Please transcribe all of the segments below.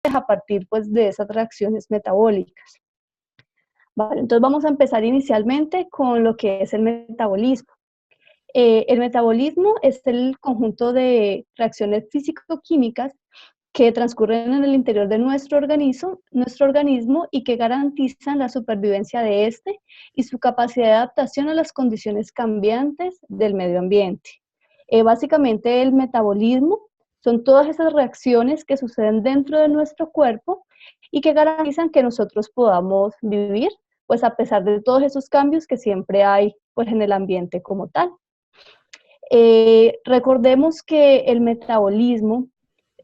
a partir pues, de esas reacciones metabólicas. Vale, entonces vamos a empezar inicialmente con lo que es el metabolismo. El metabolismo es el conjunto de reacciones físico-químicas que transcurren en el interior de nuestro organismo y que garantizan la supervivencia de este y su capacidad de adaptación a las condiciones cambiantes del medio ambiente. Básicamente el metabolismo son todas esas reacciones que suceden dentro de nuestro cuerpo y que garantizan que nosotros podamos vivir, pues a pesar de todos esos cambios que siempre hay pues, en el ambiente como tal. Recordemos que el metabolismo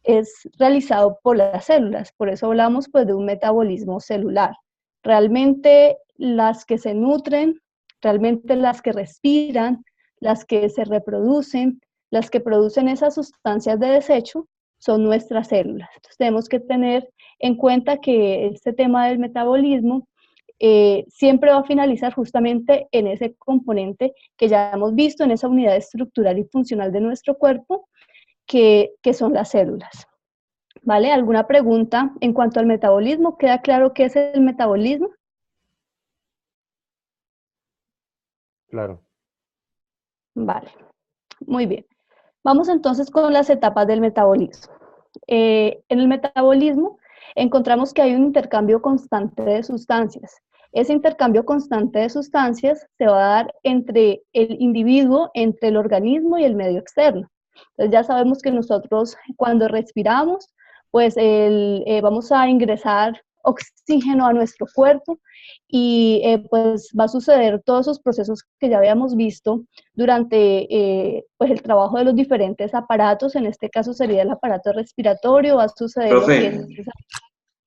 es realizado por las células, por eso hablamos pues, de un metabolismo celular. Realmente las que se nutren, realmente las que respiran, las que se reproducen, las que producen esas sustancias de desecho, son nuestras células. Entonces tenemos que tener en cuenta que este tema del metabolismo siempre va a finalizar justamente en ese componente que ya hemos visto, en esa unidad estructural y funcional de nuestro cuerpo, que son las células. ¿Vale? ¿Alguna pregunta en cuanto al metabolismo? ¿Queda claro qué es el metabolismo? Claro. Vale, muy bien. Vamos entonces con las etapas del metabolismo. En el metabolismo encontramos que hay un intercambio constante de sustancias. Ese intercambio constante de sustancias se va a dar entre el individuo, entre el organismo y el medio externo. Entonces ya sabemos que nosotros cuando respiramos, pues vamos a ingresar oxígeno a nuestro cuerpo y pues va a suceder todos esos procesos que ya habíamos visto durante pues el trabajo de los diferentes aparatos, en este caso sería el aparato respiratorio, va a suceder lo Profe, que es...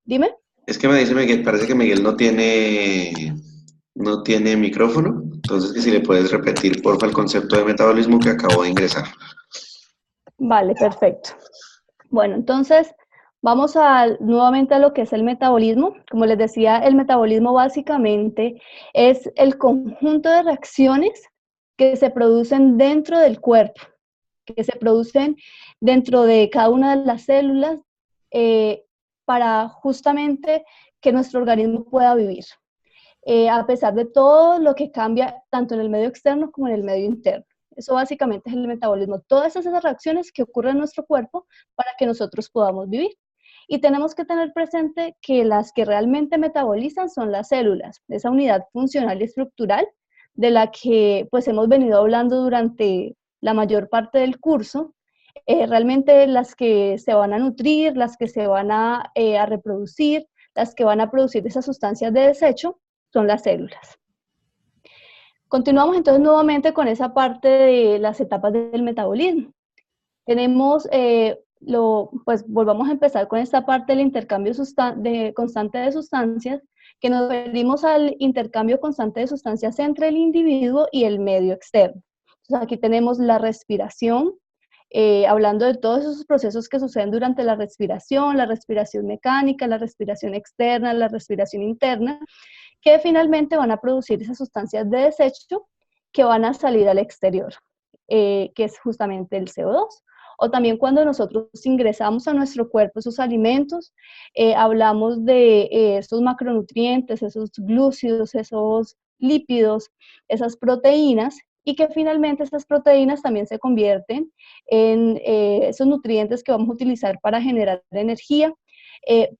Dime. es que me dice Miguel, parece que Miguel no tiene micrófono, entonces que si le puedes repetir, porfa, el concepto de metabolismo que acabo de ingresar. Vale, perfecto. Bueno, entonces vamos nuevamente a lo que es el metabolismo. Como les decía, el metabolismo básicamente es el conjunto de reacciones que se producen dentro del cuerpo, que se producen dentro de cada una de las células para justamente que nuestro organismo pueda vivir, a pesar de todo lo que cambia tanto en el medio externo como en el medio interno. Eso básicamente es el metabolismo, todas esas reacciones que ocurren en nuestro cuerpo para que nosotros podamos vivir. Y tenemos que tener presente que las que realmente metabolizan son las células, esa unidad funcional y estructural de la que pues hemos venido hablando durante la mayor parte del curso. Realmente las que se van a nutrir, las que se van a reproducir, las que van a producir esas sustancias de desecho, son las células. Continuamos entonces nuevamente con esa parte de las etapas del metabolismo. Tenemos, pues volvamos a empezar con esta parte del intercambio constante de sustancias, que nos referimos al intercambio constante de sustancias entre el individuo y el medio externo. Entonces aquí tenemos la respiración, hablando de todos esos procesos que suceden durante la respiración mecánica, la respiración externa, la respiración interna, que finalmente van a producir esas sustancias de desecho que van a salir al exterior, que es justamente el CO2. O también cuando nosotros ingresamos a nuestro cuerpo esos alimentos, hablamos de esos macronutrientes, esos glúcidos, esos lípidos, esas proteínas, y que finalmente estas proteínas también se convierten en esos nutrientes que vamos a utilizar para generar energía,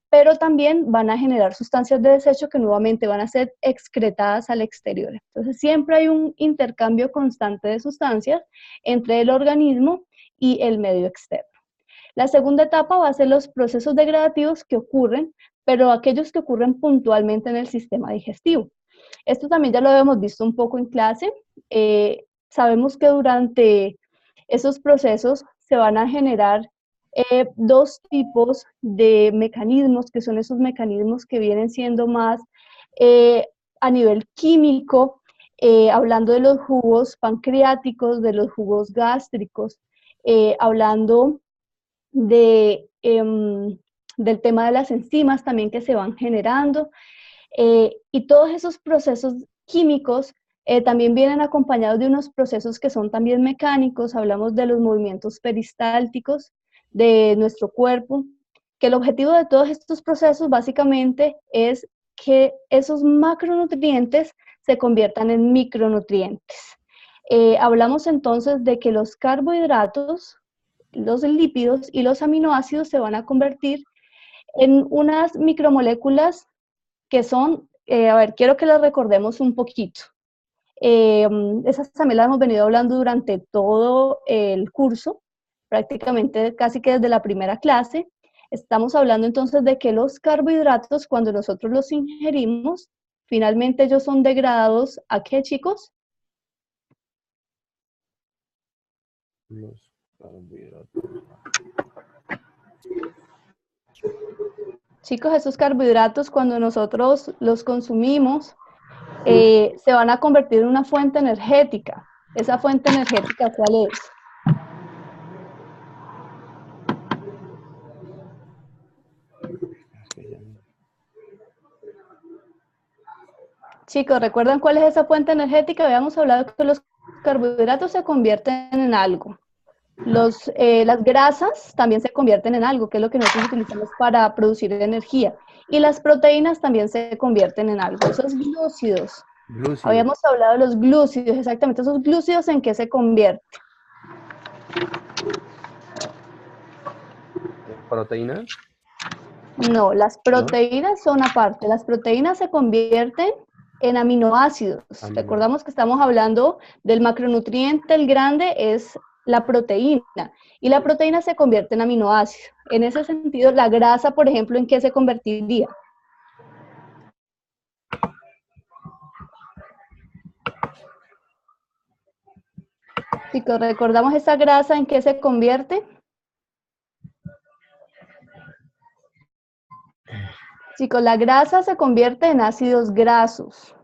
pero también van a generar sustancias de desecho que nuevamente van a ser excretadas al exterior. Entonces siempre hay un intercambio constante de sustancias entre el organismo y el medio externo. La segunda etapa va a ser los procesos degradativos que ocurren, pero aquellos que ocurren puntualmente en el sistema digestivo. Esto también ya lo habíamos visto un poco en clase. Sabemos que durante esos procesos se van a generar dos tipos de mecanismos, que son esos mecanismos que vienen siendo más a nivel químico, hablando de los jugos pancreáticos, de los jugos gástricos, hablando del tema de las enzimas también que se van generando, y todos esos procesos químicos también vienen acompañados de unos procesos que son también mecánicos. Hablamos de los movimientos peristálticos de nuestro cuerpo, que el objetivo de todos estos procesos básicamente es que esos macronutrientes se conviertan en micronutrientes. Hablamos entonces de que los carbohidratos, los lípidos y los aminoácidos se van a convertir en unas micromoléculas que son, a ver, quiero que las recordemos un poquito. Esas también las hemos venido hablando durante todo el curso, prácticamente casi que desde la primera clase. Estamos hablando entonces de que los carbohidratos, cuando nosotros los ingerimos, finalmente ellos son degradados ¿a qué, chicos? Los carbohidratos. Chicos, esos carbohidratos cuando nosotros los consumimos, se van a convertir en una fuente energética. ¿Esa fuente energética cuál es? Chicos, ¿recuerdan cuál es esa fuente energética? Habíamos hablado que los carbohidratos se convierten en algo. Las grasas también se convierten en algo, que es lo que nosotros utilizamos para producir energía. Y las proteínas también se convierten en algo. Esos glúcidos. Habíamos hablado de los glúcidos, exactamente. ¿Esos glúcidos en qué se convierten? ¿Proteínas? No, las proteínas son aparte. Las proteínas se convierten en aminoácidos. Recordamos que estamos hablando del macronutriente, el grande es la proteína. Y la proteína se convierte en aminoácidos. En ese sentido, la grasa, por ejemplo, ¿en qué se convertiría? Chicos, ¿recordamos esa grasa en qué se convierte? Chicos, la grasa se convierte en ácidos grasos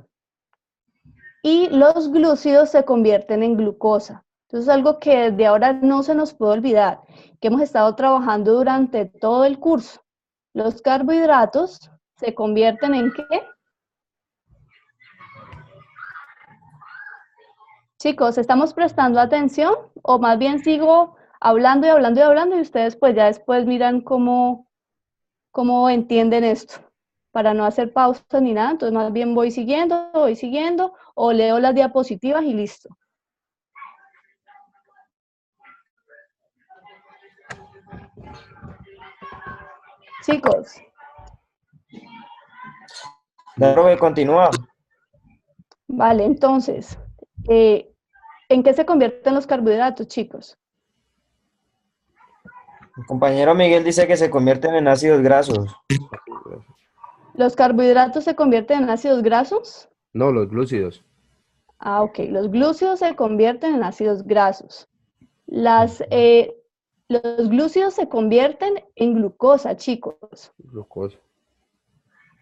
y los glúcidos se convierten en glucosa. Entonces, algo que de ahora no se nos puede olvidar, que hemos estado trabajando durante todo el curso. Los carbohidratos se convierten ¿en qué? Chicos, ¿estamos prestando atención? O más bien sigo hablando y hablando y hablando y ustedes pues ya después miran cómo entienden esto, para no hacer pausas ni nada. Entonces más bien voy siguiendo, o leo las diapositivas y listo. Chicos. Profe, continúa. Vale, entonces, ¿en qué se convierten los carbohidratos, chicos? El compañero Miguel dice que se convierten en ácidos grasos. ¿Los carbohidratos se convierten en ácidos grasos? No, los glúcidos. Ah, ok. Los glúcidos se convierten en ácidos grasos. Los glúcidos se convierten en glucosa, chicos. Glucosa.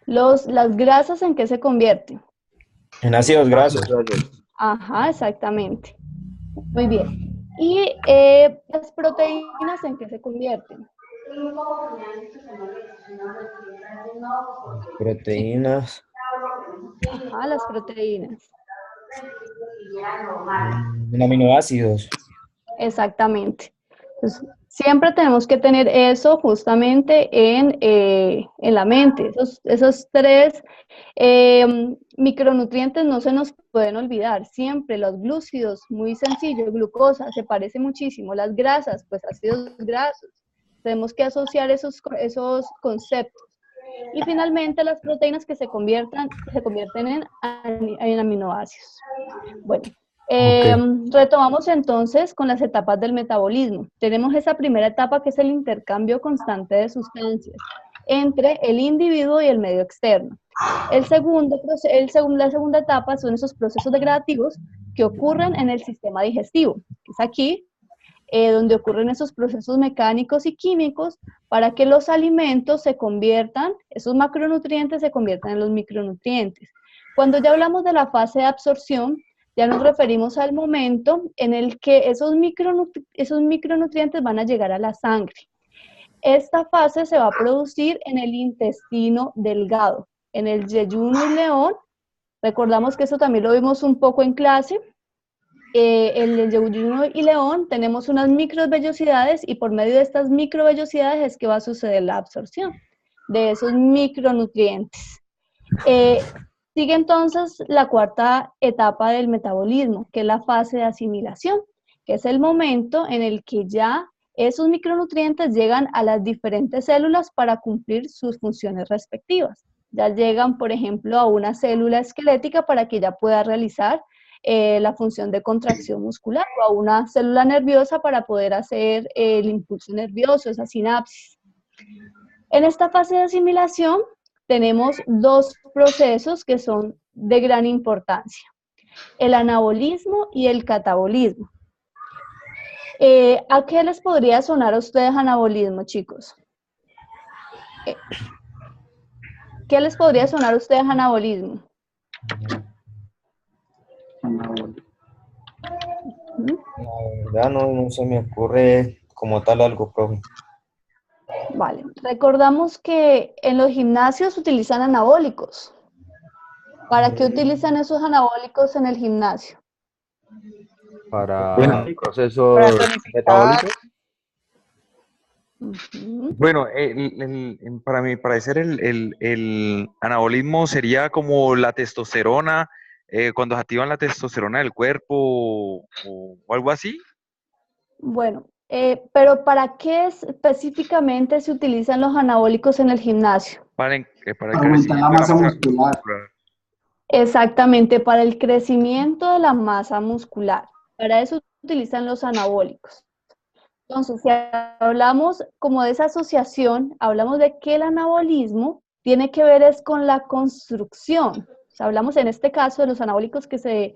Las grasas, ¿en qué se convierten? En ácidos grasos. Ajá, exactamente. Muy bien. ¿Y las proteínas en qué se convierten? Proteínas. Ajá, las proteínas. En aminoácidos. Exactamente. Entonces, siempre tenemos que tener eso justamente en la mente. Esos tres micronutrientes no se nos pueden olvidar. Siempre los glúcidos, muy sencillo, glucosa, se parece muchísimo. Las grasas, pues ácidos grasos. Tenemos que asociar esos conceptos. Y finalmente las proteínas que se convierten en aminoácidos. Bueno. Retomamos entonces con las etapas del metabolismo. Tenemos esa primera etapa que es el intercambio constante de sustancias entre el individuo y el medio externo. La segunda etapa son esos procesos degradativos que ocurren en el sistema digestivo, que es aquí donde ocurren esos procesos mecánicos y químicos para que los alimentos se conviertan, esos macronutrientes se conviertan en los micronutrientes. Cuando ya hablamos de la fase de absorción, ya nos referimos al momento en el que esos micronutrientes van a llegar a la sangre. Esta fase se va a producir en el intestino delgado, en el yeyuno y león. Recordamos que eso también lo vimos un poco en clase. en el yeyuno y león tenemos unas microvellosidades y por medio de estas microvellosidades es que va a suceder la absorción de esos micronutrientes. Sigue entonces la cuarta etapa del metabolismo, que es la fase de asimilación, que es el momento en el que ya esos micronutrientes llegan a las diferentes células para cumplir sus funciones respectivas. Ya llegan, por ejemplo, a una célula esquelética para que ya pueda realizar la función de contracción muscular, o a una célula nerviosa para poder hacer el impulso nervioso, esa sinapsis. En esta fase de asimilación tenemos dos procesos que son de gran importancia: el anabolismo y el catabolismo. ¿A qué les podría sonar a ustedes anabolismo, chicos? ¿Qué les podría sonar a ustedes anabolismo? La verdad no se me ocurre como tal algo, profe. Vale, recordamos que en los gimnasios utilizan anabólicos. ¿Para qué utilizan esos anabólicos en el gimnasio? Para Bueno. procesos Para tonificar. metabólicos. Bueno, para mi parecer el anabolismo sería como la testosterona, cuando se activan la testosterona del cuerpo o algo así. Bueno, pero ¿para qué específicamente se utilizan los anabólicos en el gimnasio? Para el Aumentar crecimiento la de la masa muscular. Exactamente, para el crecimiento de la masa muscular. Para eso utilizan los anabólicos. Entonces, si hablamos como de esa asociación, hablamos de que el anabolismo tiene que ver es con la construcción. O sea, hablamos en este caso de los anabólicos que se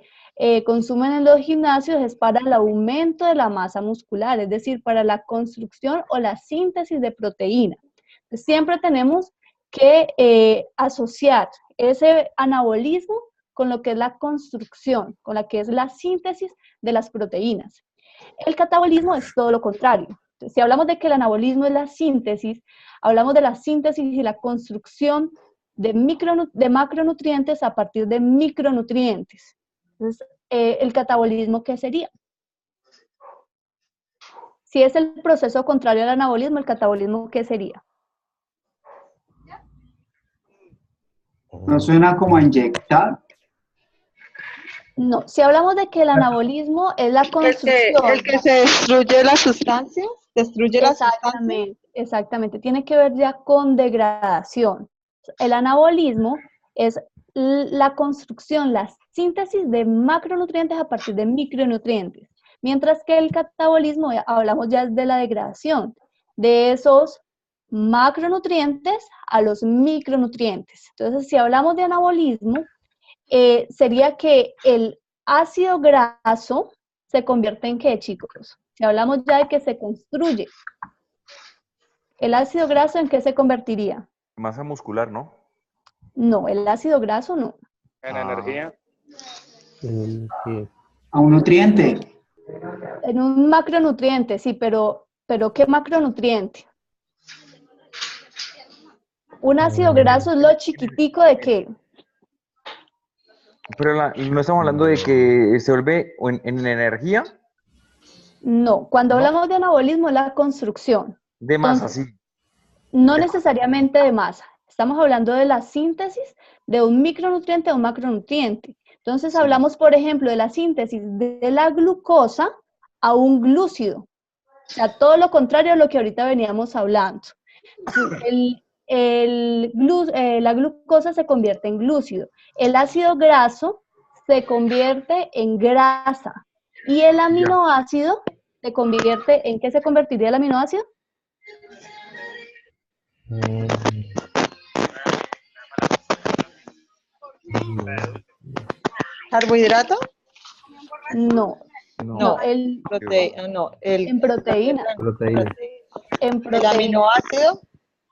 consumen en los gimnasios, es para el aumento de la masa muscular, es decir, para la construcción o la síntesis de proteína. Entonces, siempre tenemos que asociar ese anabolismo con lo que es la construcción, con la que es la síntesis de las proteínas. El catabolismo es todo lo contrario. Entonces, si hablamos de que el anabolismo es la síntesis, hablamos de la síntesis y la construcción de macronutrientes a partir de micronutrientes. Entonces, el catabolismo, ¿qué sería? Si es el proceso contrario al anabolismo, el catabolismo, ¿qué sería? ¿No suena como a inyectar? No, si hablamos de que el anabolismo es la construcción. El que se destruye la sustancia, destruye la sustancia. Exactamente, exactamente. Tiene que ver ya con degradación. El anabolismo es la construcción, la síntesis de macronutrientes a partir de micronutrientes. Mientras que el catabolismo, hablamos ya de la degradación, de esos macronutrientes a los micronutrientes. Entonces, si hablamos de anabolismo, sería que el ácido graso se convierte en ¿qué, chicos? Si hablamos ya de que se construye, ¿el ácido graso en qué se convertiría? Masa muscular, ¿no? No, el ácido graso no. En energía. A un nutriente. En un macronutriente, sí, pero ¿qué macronutriente? Un ácido graso es lo chiquitico de qué. Pero no estamos hablando de que se vuelve en energía. No, cuando hablamos de anabolismo es la construcción. De masa, Entonces, sí. no necesariamente de masa. Estamos hablando de la síntesis de un micronutriente a un macronutriente. Entonces hablamos, por ejemplo, de la síntesis de la glucosa a un glúcido. O sea, todo lo contrario a lo que ahorita veníamos hablando. La glucosa se convierte en glúcido. El ácido graso se convierte en grasa. Y el aminoácido se convierte, ¿en qué se convertiría el aminoácido? ¿Carbohidrato? No. No, En proteína. Proteína. En ¿El proteína. aminoácido?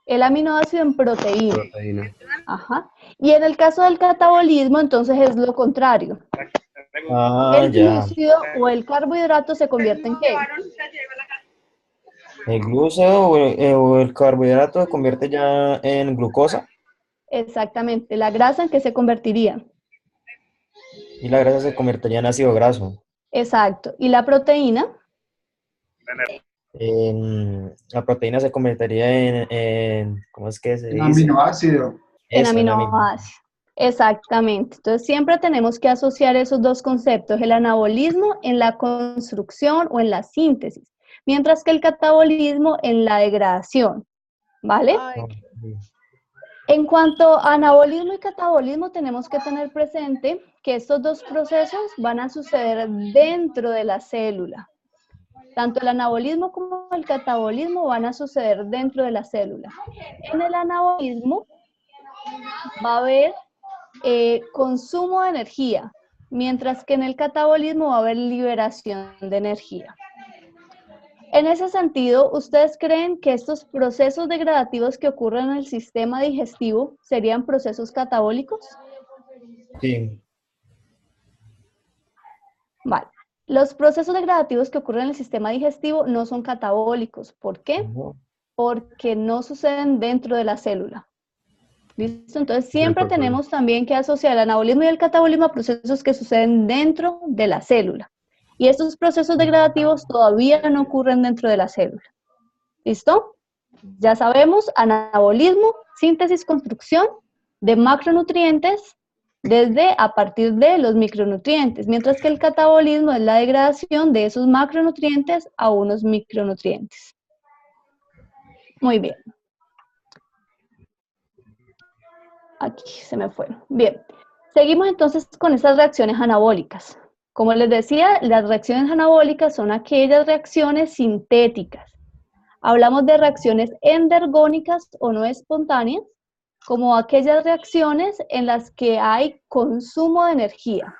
El aminoácido en proteína. Proteína. Ajá. Y en el caso del catabolismo, entonces es lo contrario. El glúcido o el carbohidrato se convierte en ¿qué? El glúcido o el carbohidrato se convierte ya en glucosa Exactamente. ¿La grasa en qué se convertiría? y la grasa se convertiría en ácido graso. Exacto. ¿Y la proteína? La proteína se convertiría ¿cómo es que se Un dice? aminoácido. En Eso, en aminoácidos. Exactamente. Entonces siempre tenemos que asociar esos dos conceptos, el anabolismo en la construcción o en la síntesis, mientras que el catabolismo en la degradación, ¿vale? Ay, En cuanto a anabolismo y catabolismo, tenemos que tener presente que estos dos procesos van a suceder dentro de la célula. Tanto el anabolismo como el catabolismo van a suceder dentro de la célula. En el anabolismo va a haber consumo de energía, mientras que en el catabolismo va a haber liberación de energía. En ese sentido, ¿ustedes creen que estos procesos degradativos que ocurren en el sistema digestivo serían procesos catabólicos? Sí. Vale. Los procesos degradativos que ocurren en el sistema digestivo no son catabólicos. ¿Por qué? No. Porque no suceden dentro de la célula. ¿Listo? Entonces siempre acuerdo. tenemos también que asociar el anabolismo y el catabolismo a procesos que suceden dentro de la célula. Y estos procesos degradativos todavía no ocurren dentro de la célula. ¿Listo? Ya sabemos, anabolismo, síntesis, construcción de macronutrientes a partir de los micronutrientes, mientras que el catabolismo es la degradación de esos macronutrientes a unos micronutrientes. Muy bien. Aquí se me fue. Bien. Seguimos entonces con esas reacciones anabólicas. Como les decía, las reacciones anabólicas son aquellas reacciones sintéticas. Hablamos de reacciones endergónicas o no espontáneas, como aquellas reacciones en las que hay consumo de energía,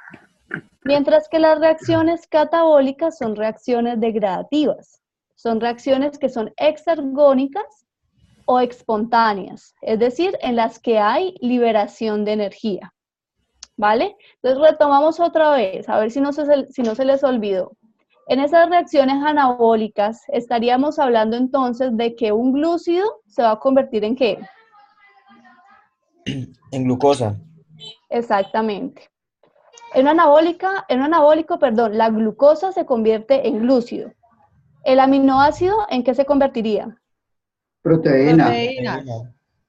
mientras que las reacciones catabólicas son reacciones degradativas. Son reacciones que son exergónicas o espontáneas, es decir, en las que hay liberación de energía. ¿Vale? Entonces retomamos otra vez, a ver si no se les olvidó. En esas reacciones anabólicas estaríamos hablando entonces de que un glúcido se va a convertir ¿en qué? En glucosa. Exactamente. En un anabólico, la glucosa se convierte en glúcido. ¿El aminoácido en qué se convertiría? Proteína. proteínas.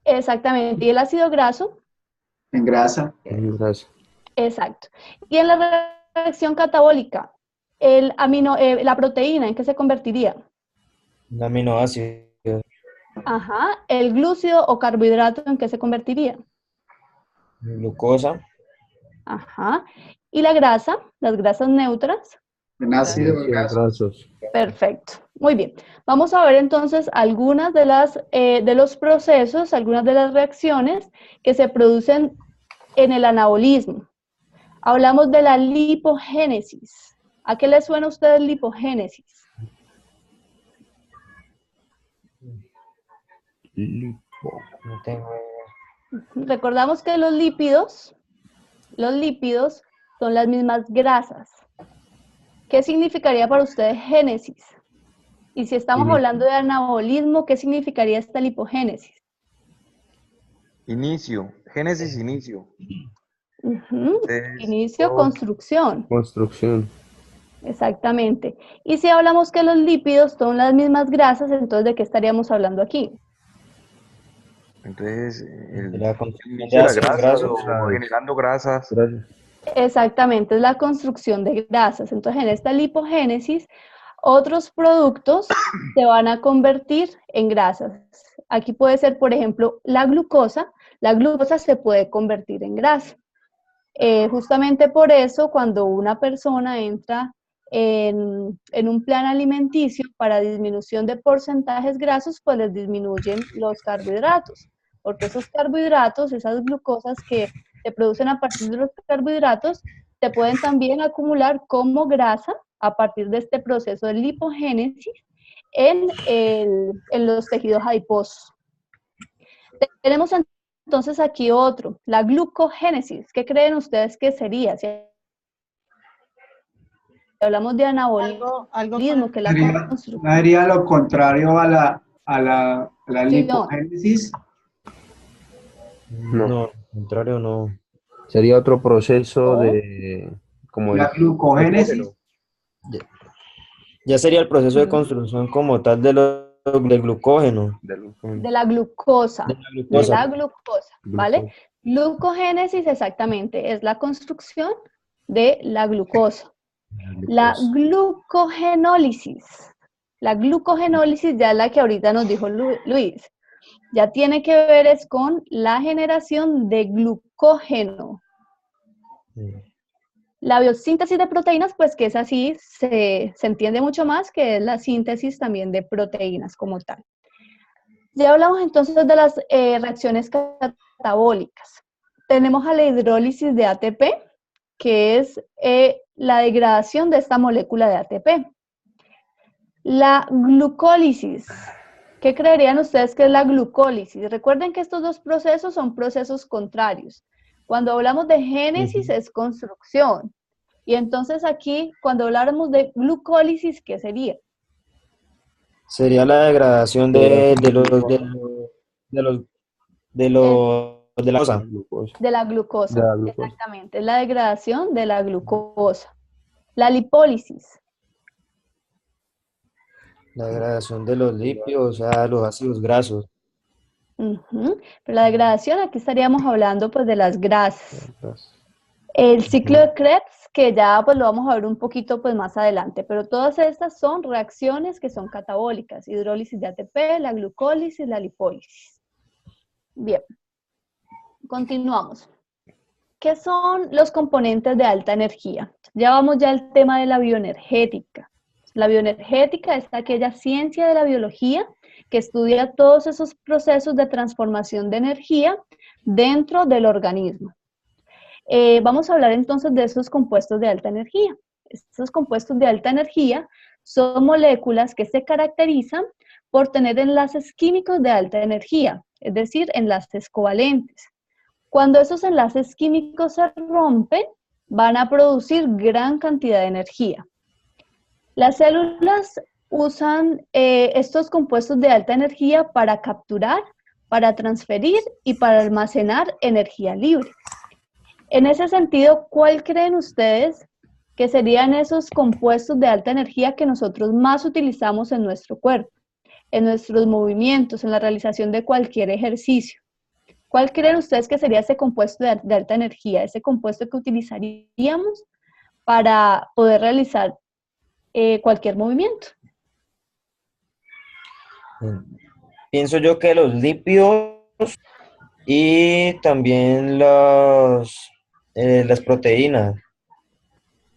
Exactamente. ¿Y el ácido graso? En grasa. Gracias. Exacto. Y en la reacción catabólica, la proteína, ¿en qué se convertiría? Un aminoácido. Ajá. ¿El glúcido o carbohidrato en qué se convertiría? En glucosa. Ajá. ¿Y la grasa? Las grasas neutras. En ácido Ácidos graso. grasos. Perfecto. Muy bien. Vamos a ver entonces algunas de los procesos, algunas de las reacciones que se producen en el anabolismo. Hablamos de la lipogénesis. ¿A qué le suena a ustedes lipogénesis? No tengo idea. Recordamos que los lípidos son las mismas grasas. ¿Qué significaría para ustedes génesis? Y si estamos Inicio. hablando de anabolismo, ¿qué significaría esta lipogénesis? Inicio, génesis, inicio. Ujú. Entonces, Inicio, construcción. Construcción. Exactamente. Y si hablamos que los lípidos son las mismas grasas, entonces ¿de qué estaríamos hablando aquí? entonces el La construcción inicio de de las ácidos grasas grasos. o generando grasas. Gracias. Exactamente, es la construcción de grasas. Entonces, en esta lipogénesis, otros productos se van a convertir en grasas. Aquí puede ser, por ejemplo, la glucosa. La glucosa se puede convertir en grasa. Justamente por eso, cuando una persona entra en un plan alimenticio para disminución de porcentajes grasos, pues les disminuyen los carbohidratos, porque esos carbohidratos, esas glucosas que se producen a partir de los carbohidratos, se pueden también acumular como grasa a partir de este proceso de lipogénesis en los tejidos adiposos. Tenemos entonces aquí otro, la glucogénesis. ¿Qué creen ustedes que sería? Si hablamos de anabolismo, Algo que es la construcción. Sería lo contrario a la lipogénesis. No. Al contrario, no. Sería otro proceso Oh. de como La el glucogénesis. Ya, ya sería el proceso de Mm, construcción como tal del glucógeno, De la glucosa, de la de glucosa. la glucosa, ¿vale? Glucogénesis exactamente es la construcción de la glucosa. La glucogenólisis. La glucogenólisis ya es la que ahorita nos dijo Luis. Ya tiene que ver es con la generación de glucógeno. Mm. La biosíntesis de proteínas, pues que es así, se entiende mucho más, que es la síntesis también de proteínas como tal. Ya hablamos entonces de las reacciones catabólicas. Tenemos a la hidrólisis de ATP, que es la degradación de esta molécula de ATP. La glucólisis. ¿Qué creerían ustedes que es la glucólisis? Recuerden que estos dos procesos son procesos contrarios. Cuando hablamos de génesis es construcción. Y entonces aquí, cuando habláramos de glucólisis, ¿qué sería? Sería la degradación de la cosa. De la De glucosa, la glucosa. exactamente. Es la degradación de la glucosa. La lipólisis. La degradación de los lípidos, o sea, los ácidos grasos. Ujú. Pero la degradación, aquí estaríamos hablando pues de las grasas. El ciclo de Krebs, que ya pues lo vamos a ver un poquito pues más adelante, pero todas estas son reacciones que son catabólicas, hidrólisis de ATP, la glucólisis, la lipólisis. Bien, continuamos. ¿Qué son los componentes de alta energía? Ya vamos ya al tema de la bioenergética. La bioenergética es aquella ciencia de la biología que estudia todos esos procesos de transformación de energía dentro del organismo. Vamos a hablar entonces de esos compuestos de alta energía. Estos compuestos de alta energía son moléculas que se caracterizan por tener enlaces químicos de alta energía, es decir, enlaces covalentes. Cuando esos enlaces químicos se rompen, van a producir gran cantidad de energía. Las células usan estos compuestos de alta energía para capturar, para transferir y para almacenar energía libre. En ese sentido, ¿cuál creen ustedes que serían esos compuestos de alta energía que nosotros más utilizamos en nuestro cuerpo, en nuestros movimientos, en la realización de cualquier ejercicio? ¿Cuál creen ustedes que sería ese compuesto de alta energía, ese compuesto que utilizaríamos para poder realizar cualquier movimiento? Pienso yo que los lípidos y también las proteínas.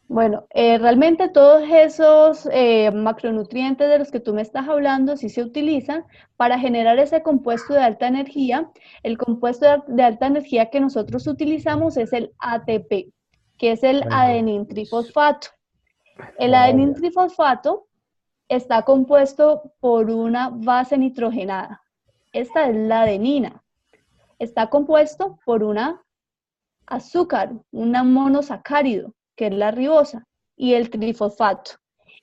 Bueno, realmente todos esos macronutrientes de los que tú me estás hablando sí se utilizan para generar ese compuesto de alta energía. El compuesto de alta energía que nosotros utilizamos es el ATP, que es el adenintrifosfato. El adenintrifosfato está compuesto por una base nitrogenada. Esta es la adenina. Está compuesto por una azúcar, un monosacárido, que es la ribosa, y el trifosfato.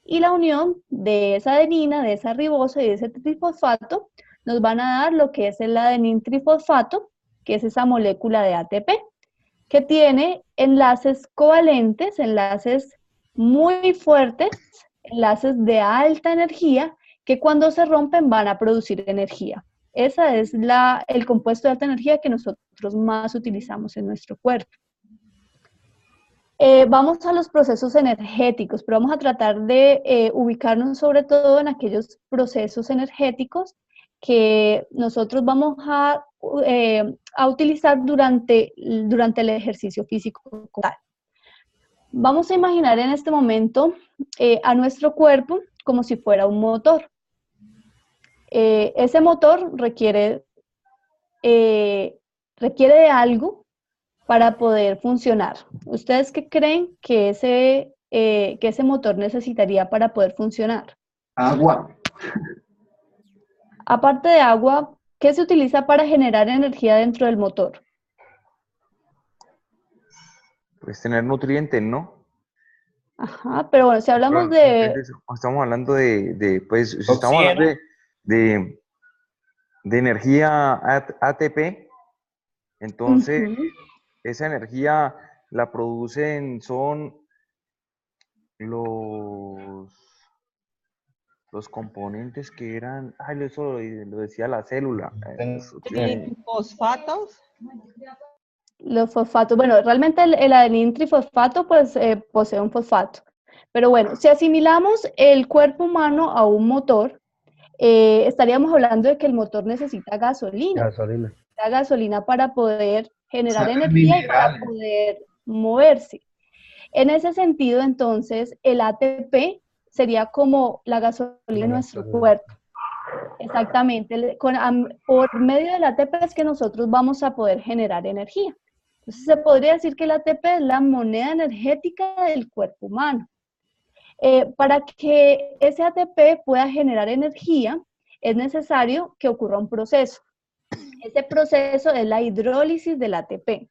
Y la unión de esa adenina, de esa ribosa y de ese trifosfato nos van a dar lo que es el adenintrifosfato, que es esa molécula de ATP, que tiene enlaces covalentes, enlaces muy fuertes, enlaces de alta energía, que cuando se rompen van a producir energía. Ese es el compuesto de alta energía que nosotros más utilizamos en nuestro cuerpo. Vamos a los procesos energéticos, pero vamos a tratar de ubicarnos sobre todo en aquellos procesos energéticos que nosotros vamos a utilizar durante el ejercicio físico como tal. Vamos a imaginar en este momento a nuestro cuerpo como si fuera un motor. Ese motor requiere de algo para poder funcionar. ¿Ustedes qué creen que ese motor necesitaría para poder funcionar? Agua. Aparte de agua, ¿qué se utiliza para generar energía dentro del motor? Pues tener nutrientes, ¿no? Ajá, pero bueno, si hablamos Pero, de... entonces, estamos hablando pues, si estamos Oxígeno. hablando de energía ATP, entonces Ujú. esa energía la producen, son los, los componentes que eran, ay, eso lo decía la célula. Fosfatos. Los fosfatos, bueno, realmente el adenín trifosfato pues posee un fosfato. Pero bueno, si asimilamos el cuerpo humano a un motor, estaríamos hablando de que el motor necesita gasolina. Necesita gasolina para poder generar energía y para poder moverse. En ese sentido, entonces, el ATP sería como la gasolina de nuestro cuerpo. Exactamente. Por medio del ATP es que nosotros vamos a poder generar energía. Entonces, se podría decir que el ATP es la moneda energética del cuerpo humano. Para que ese ATP pueda generar energía, es necesario que ocurra un proceso. Ese proceso es la hidrólisis del ATP.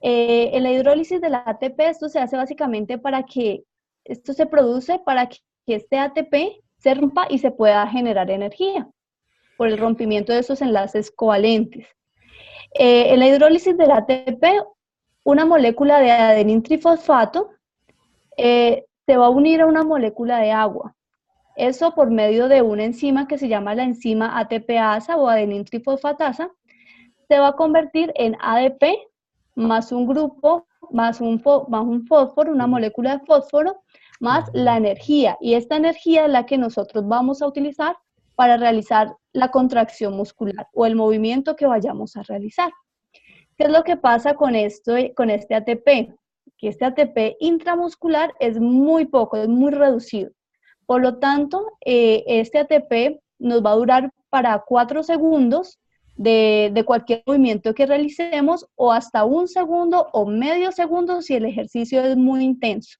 En la hidrólisis del ATP, esto se hace básicamente para que, esto se produce para que este ATP se rompa y se pueda generar energía por el rompimiento de esos enlaces covalentes. En la hidrólisis del ATP, una molécula de adenín trifosfato se va a unir a una molécula de agua. Eso por medio de una enzima que se llama la enzima ATPasa o adenín trifosfatasa, se va a convertir en ADP más un grupo, más un fósforo, una molécula de fósforo, más la energía. Y esta energía es la que nosotros vamos a utilizar para realizar la contracción muscular o el movimiento que vayamos a realizar. ¿Qué es lo que pasa con este ATP? Que este ATP intramuscular es muy poco, es muy reducido. Por lo tanto, este ATP nos va a durar para 4 segundos de cualquier movimiento que realicemos o hasta 1 segundo o medio segundo si el ejercicio es muy intenso.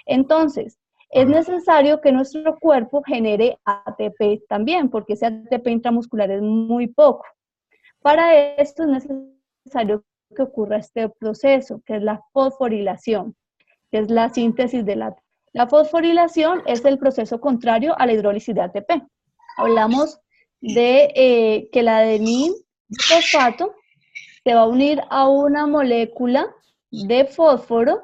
Entonces, es necesario que nuestro cuerpo genere ATP también, porque ese ATP intramuscular es muy poco. Para esto es necesario que ocurra este proceso, que es la fosforilación, que es la síntesis del ATP. La fosforilación es el proceso contrario a la hidrólisis de ATP. Hablamos de que el adenín fosfato se va a unir a una molécula de fósforo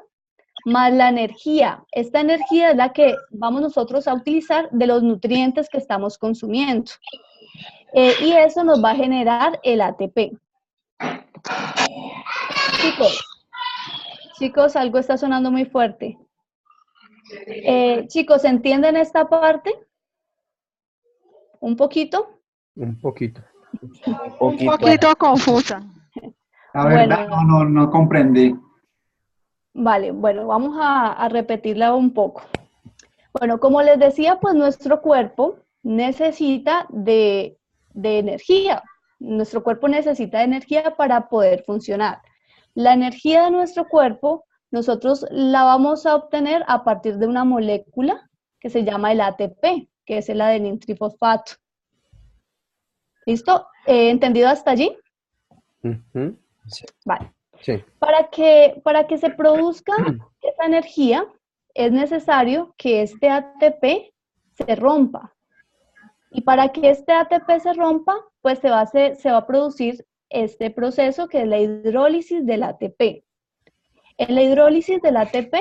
más la energía. Esta energía es la que vamos nosotros a utilizar de los nutrientes que estamos consumiendo. Y eso nos va a generar el ATP. Chicos, algo está sonando muy fuerte. Chicos, ¿entienden esta parte? ¿Un poquito? Un poquito. Un poquito confusa. La verdad, Bueno, no comprendí. Vale, bueno, vamos a repetirla un poco. Bueno, como les decía, pues nuestro cuerpo necesita de energía. Nuestro cuerpo necesita de energía para poder funcionar. La energía de nuestro cuerpo nosotros la vamos a obtener a partir de una molécula que se llama el ATP, que es el adenín trifosfato. ¿Listo? ¿Entendido hasta allí? Ujú. Vale. Sí. Para que se produzca esa energía, es necesario que este ATP se rompa. Y para que este ATP se rompa, pues se va a producir este proceso que es la hidrólisis del ATP. En la hidrólisis del ATP,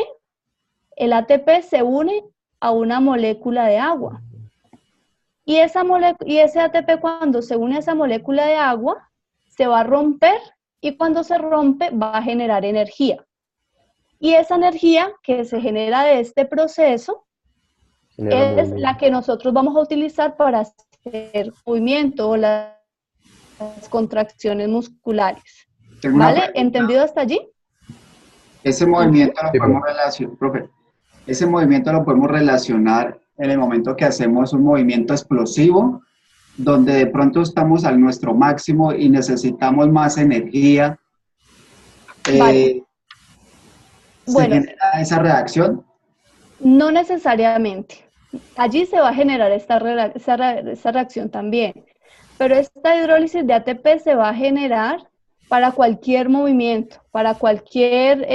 el ATP se une a una molécula de agua. Y ese ATP cuando se une a esa molécula de agua, se va a romper y cuando se rompe va a generar energía. Y esa energía que se genera de este proceso es la que nosotros vamos a utilizar para hacer movimiento o las contracciones musculares. ¿Vale? ¿Entendido hasta allí? Ese movimiento lo podemos relacionar, profe, ese movimiento lo podemos relacionar en el momento que hacemos un movimiento explosivo, donde de pronto estamos al nuestro máximo y necesitamos más energía. Vale. ¿Se Bueno, genera esa reacción? No necesariamente. Allí se va a generar esta reacción también. Pero esta hidrólisis de ATP se va a generar para cualquier movimiento, para cualquier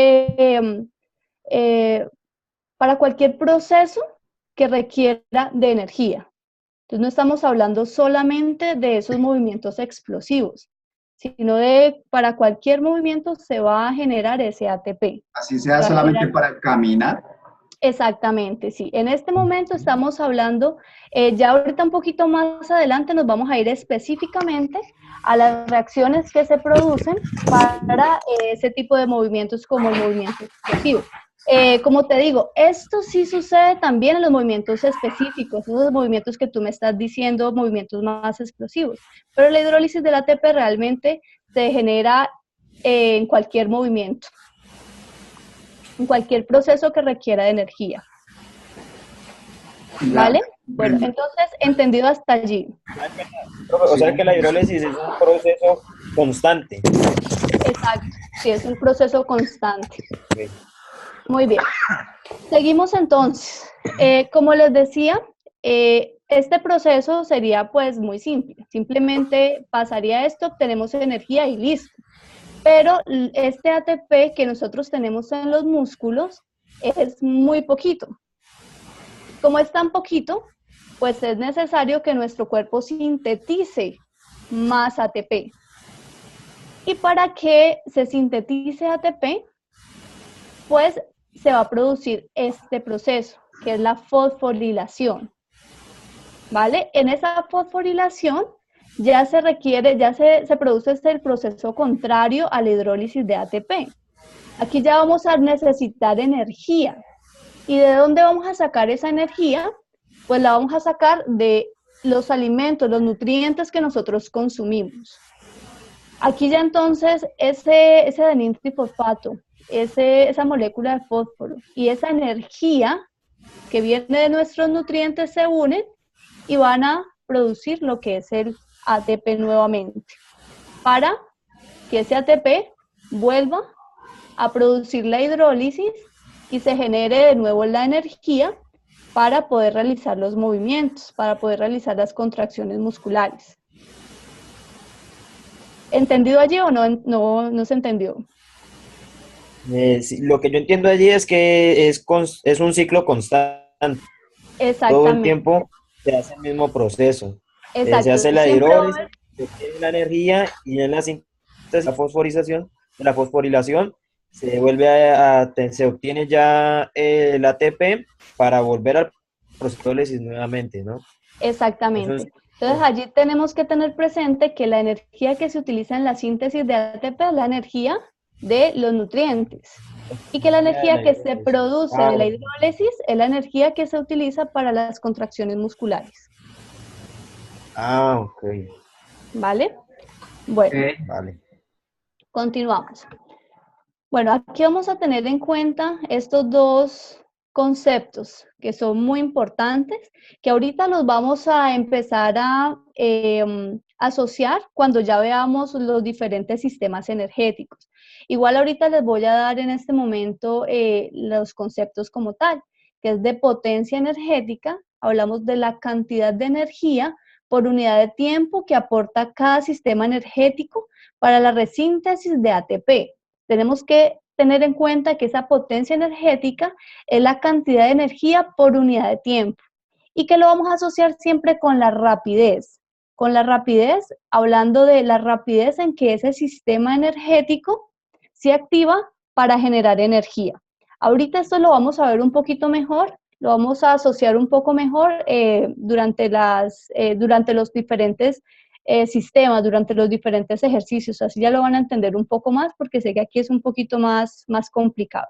proceso que requiera de energía. Entonces no estamos hablando solamente de esos movimientos explosivos, sino para cualquier movimiento se va a generar ese ATP. Así sea solamente para caminar. Exactamente, sí. En este momento estamos hablando, ya ahorita un poquito más adelante nos vamos a ir específicamente a las reacciones que se producen para ese tipo de movimientos como el movimiento explosivo. Como te digo, esto sí sucede también en los movimientos específicos, esos movimientos que tú me estás diciendo, movimientos más explosivos. Pero la hidrólisis del ATP realmente se genera en cualquier movimiento, en cualquier proceso que requiera de energía. ¿Vale? Bueno, entonces, entendido hasta allí. O sea que la hidrólisis es un proceso constante. Exacto, sí, es un proceso constante. Muy bien. Seguimos entonces. Como les decía, este proceso sería pues muy simple. Simplemente pasaría esto, obtenemos energía y listo. Pero este ATP que nosotros tenemos en los músculos es muy poquito. Como es tan poquito, pues es necesario que nuestro cuerpo sintetice más ATP. Y para que se sintetice ATP, pues se va a producir este proceso, que es la fosforilación. ¿Vale? En esa fosforilación ya se requiere, ya se produce el proceso contrario a la hidrólisis de ATP. Aquí ya vamos a necesitar energía. ¿Y de dónde vamos a sacar esa energía? Pues la vamos a sacar de los alimentos, los nutrientes que nosotros consumimos. Aquí ya entonces ese adenintrifosfato, esa molécula de fósforo y esa energía que viene de nuestros nutrientes se unen y van a producir lo que es el ATP nuevamente, para que ese ATP vuelva a producir la hidrólisis y se genere de nuevo la energía para poder realizar los movimientos, para poder realizar las contracciones musculares. ¿Entendido allí o no se entendió? Sí, lo que yo entiendo allí es que es un ciclo constante. Exactamente. Todo el tiempo se hace el mismo proceso. Exacto. Se hace la hidrólisis, se obtiene la energía y en la síntesis, la fosforilación, se vuelve se obtiene ya el ATP para volver al proceso de hidrólisis nuevamente, ¿no? Exactamente. Entonces allí tenemos que tener presente que la energía que se utiliza en la síntesis de ATP es la energía de los nutrientes y que la energía que se produce de la hidrólisis es la energía que se utiliza para las contracciones musculares. Ah, ok. ¿Vale? Bueno, vale. Continuamos. Bueno, aquí vamos a tener en cuenta estos dos conceptos que son muy importantes, que ahorita los vamos a empezar a asociar cuando ya veamos los diferentes sistemas energéticos. Igual ahorita les voy a dar en este momento los conceptos como tal, que es de potencia energética, hablamos de la cantidad de energía por unidad de tiempo que aporta cada sistema energético para la resíntesis de ATP. Tenemos que tener en cuenta que esa potencia energética es la cantidad de energía por unidad de tiempo y que lo vamos a asociar siempre con la rapidez. Con la rapidez, hablando de la rapidez en que ese sistema energético se activa para generar energía. Ahorita esto lo vamos a ver un poquito mejor, lo vamos a asociar un poco mejor durante los diferentes sistemas, durante los diferentes ejercicios, así ya lo van a entender un poco más porque sé que aquí es un poquito más complicado.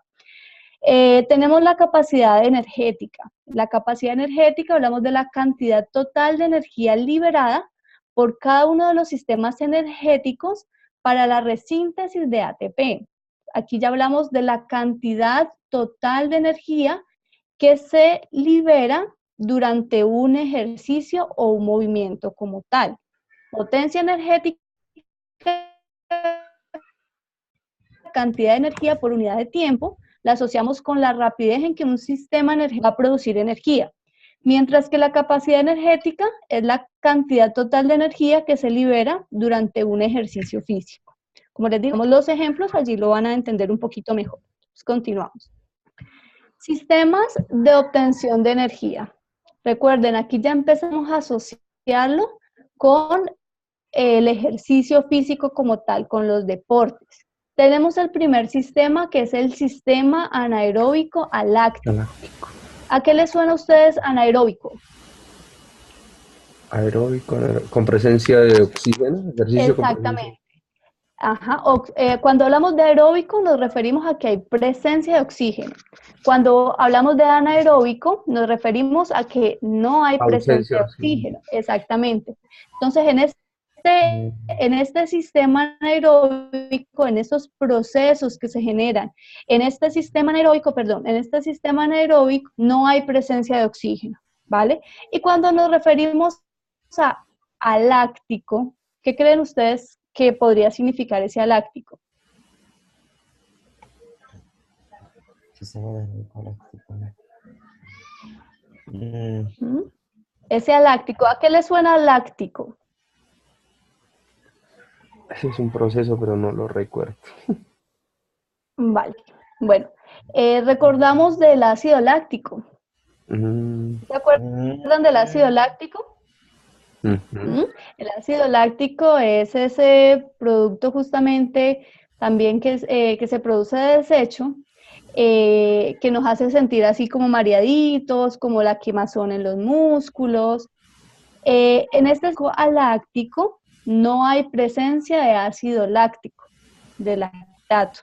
Tenemos la capacidad energética. La capacidad energética, hablamos de la cantidad total de energía liberada por cada uno de los sistemas energéticos para la resíntesis de ATP. Aquí ya hablamos de la cantidad total de energía que se libera durante un ejercicio o un movimiento como tal. Potencia energética, cantidad de energía por unidad de tiempo, la asociamos con la rapidez en que un sistema energético va a producir energía, mientras que la capacidad energética es la cantidad total de energía que se libera durante un ejercicio físico. Como les digo, los ejemplos allí lo van a entender un poquito mejor. Pues continuamos. Sistemas de obtención de energía. Recuerden, aquí ya empezamos a asociarlo con el ejercicio físico como tal, con los deportes. tenemos el primer sistema, que es el sistema anaeróbico aláctico. Galáctico. ¿A qué les suena a ustedes anaeróbico? Aeróbico, con presencia de oxígeno, ejercicio con presencia. Exactamente. Ajá. Cuando hablamos de aeróbico nos referimos a que hay presencia de oxígeno. Cuando hablamos de anaeróbico nos referimos a que no hay presencia de oxígeno. Exactamente. Entonces en este sistema anaeróbico, en estos procesos que se generan, en este sistema anaeróbico no hay presencia de oxígeno, ¿vale? Y cuando nos referimos a aláctico, ¿qué creen ustedes que podría significar ese aláctico? Ese aláctico, ¿a qué le suena aláctico? Ese es un proceso, pero no lo recuerdo. Vale, bueno, recordamos del ácido láctico. ¿Se acuerdan del ácido láctico? El ácido láctico es ese producto justamente también que se produce de desecho, que nos hace sentir así como mareaditos, como la quemazón en los músculos. En este aláctico no hay presencia de ácido láctico, de lactato.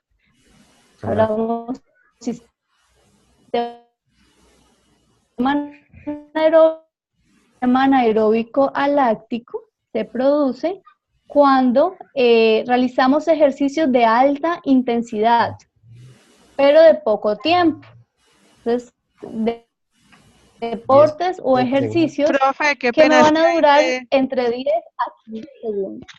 Hablamos sistema anaeróbico aláctico se produce cuando realizamos ejercicios de alta intensidad, pero de poco tiempo. Entonces, deportes o ejercicios Profe, qué que pena, me van a durar que- entre 10 a 15 segundos.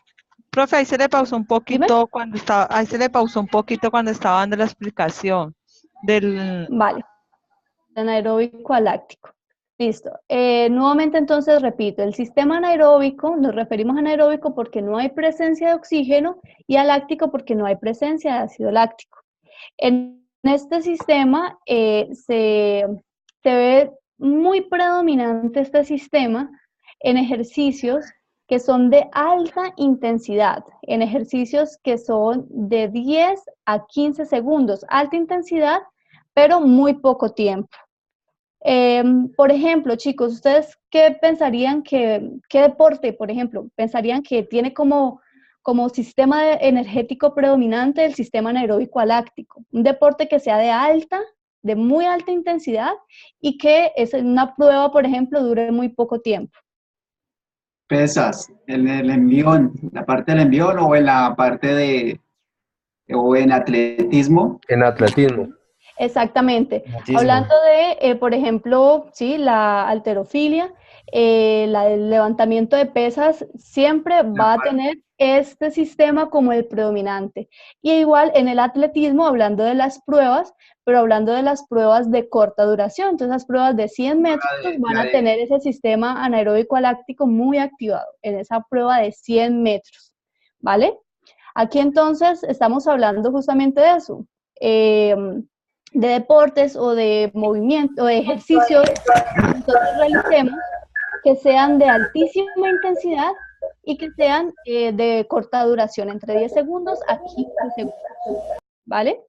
Profe, ahí se le pausó un poquito Dime. cuando estaba, ahí se le pausó un poquito cuando estaba dando la explicación del... Vale, anaeróbico aláctico. Listo. Nuevamente entonces repito, el sistema anaeróbico, nos referimos a anaeróbico porque no hay presencia de oxígeno y aláctico porque no hay presencia de ácido láctico. En este sistema se ve muy predominante este sistema en ejercicios que son de alta intensidad, en ejercicios que son de 10 a 15 segundos, alta intensidad, pero muy poco tiempo. Por ejemplo, chicos, ¿ustedes qué pensarían qué deporte, por ejemplo, pensarían que tiene como sistema energético predominante el sistema anaeróbico aláctico? Un deporte que sea de muy alta intensidad y que es una prueba, por ejemplo, dure muy poco tiempo. Pesas, en el envión, la parte del envión o en la parte o en atletismo. En atletismo. Exactamente. Muchísimo. Hablando de, por ejemplo, sí, la halterofilia, el levantamiento de pesas, siempre va a tener este sistema como el predominante. Y igual en el atletismo, hablando de las pruebas, pero hablando de las pruebas de corta duración, entonces las pruebas de 100 metros van a tener ese sistema anaeróbico aláctico muy activado en esa prueba de 100 metros, ¿vale? Aquí entonces estamos hablando justamente de eso. De deportes o de movimiento, o de ejercicios que nosotros realicemos que sean de altísima intensidad y que sean de corta duración, entre 10 segundos a 15 segundos, ¿vale?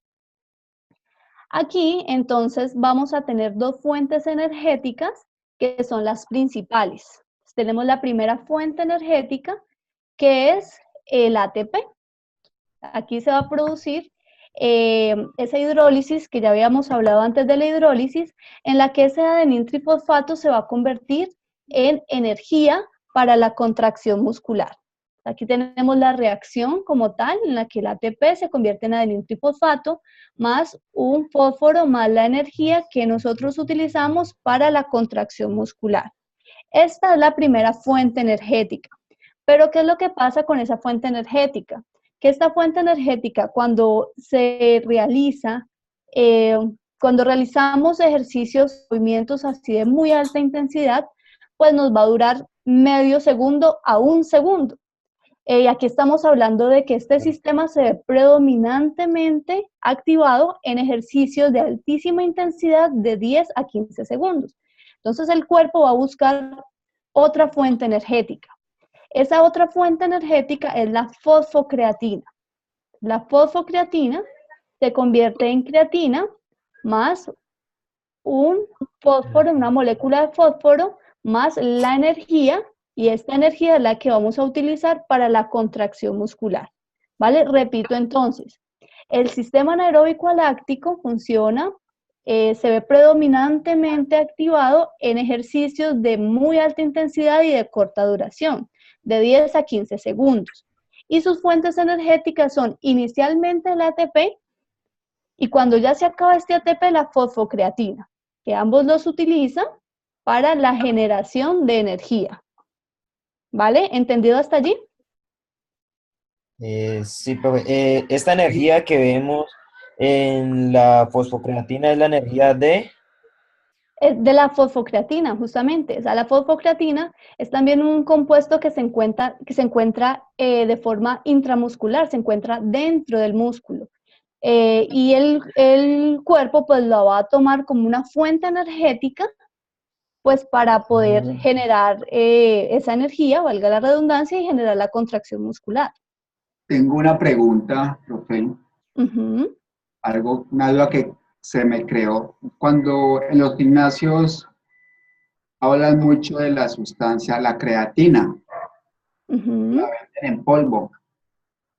Aquí, entonces, vamos a tener dos fuentes energéticas que son las principales. Tenemos la primera fuente energética, que es el ATP. Aquí se va a producir esa hidrólisis que ya habíamos hablado antes de la hidrólisis, en la que ese adenín-trifosfato se va a convertir en energía para la contracción muscular. Aquí tenemos la reacción como tal, en la que el ATP se convierte en adenín-trifosfato, más un fósforo, más la energía que nosotros utilizamos para la contracción muscular. Esta es la primera fuente energética. Pero, ¿qué es lo que pasa con esa fuente energética? Que esta fuente energética, cuando se realiza, cuando realizamos ejercicios, movimientos así de muy alta intensidad, pues nos va a durar medio segundo a un segundo. Y aquí estamos hablando de que este sistema se ve predominantemente activado en ejercicios de altísima intensidad de 10 a 15 segundos. Entonces el cuerpo va a buscar otra fuente energética. Esa otra fuente energética es la fosfocreatina. la fosfocreatina se convierte en creatina más un fósforo, una molécula de fósforo, más la energía, y esta energía es la que vamos a utilizar para la contracción muscular, ¿vale? Repito entonces, el sistema anaeróbico aláctico funciona, se ve predominantemente activado en ejercicios de muy alta intensidad y de corta duración, de 10 a 15 segundos. Y sus fuentes energéticas son inicialmente el ATP, y cuando ya se acaba este ATP, la fosfocreatina, que ambos los utilizan para la generación de energía. ¿Vale? ¿Entendido hasta allí? Sí, profe. Esta energía que vemos en la fosfocreatina es la energía de... De la fosfocreatina, justamente. O sea, la fosfocreatina es también un compuesto que se encuentra de forma intramuscular, se encuentra dentro del músculo. Y el cuerpo pues lo va a tomar como una fuente energética pues para poder generar esa energía, valga la redundancia, y generar la contracción muscular. Tengo una pregunta, profe. Una duda que se me creó. Cuando en los gimnasios hablan mucho de la sustancia, la creatina, la venden en polvo.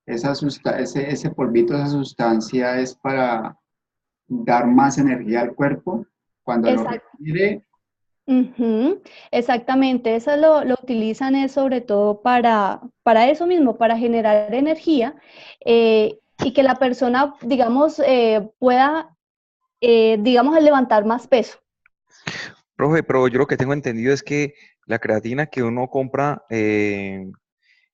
Ese polvito, esa sustancia es para dar más energía al cuerpo cuando lo requiere. Exactamente, eso lo utilizan es sobre todo para eso mismo, para generar energía y que la persona, digamos, pueda, digamos, levantar más peso. Profe, pero yo lo que tengo entendido es que la creatina que uno compra,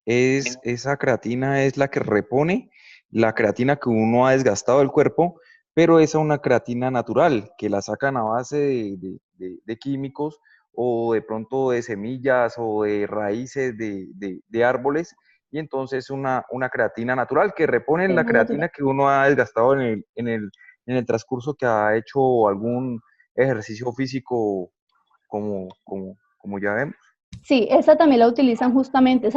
esa creatina es la que repone la creatina que uno ha desgastado del cuerpo, pero esa es una creatina natural, que la sacan a base de químicos o de pronto de semillas o de raíces de árboles, y entonces una creatina natural que repone la creatina que uno ha desgastado en el transcurso que ha hecho algún ejercicio físico como ya vemos. Sí, esa también la utilizan justamente.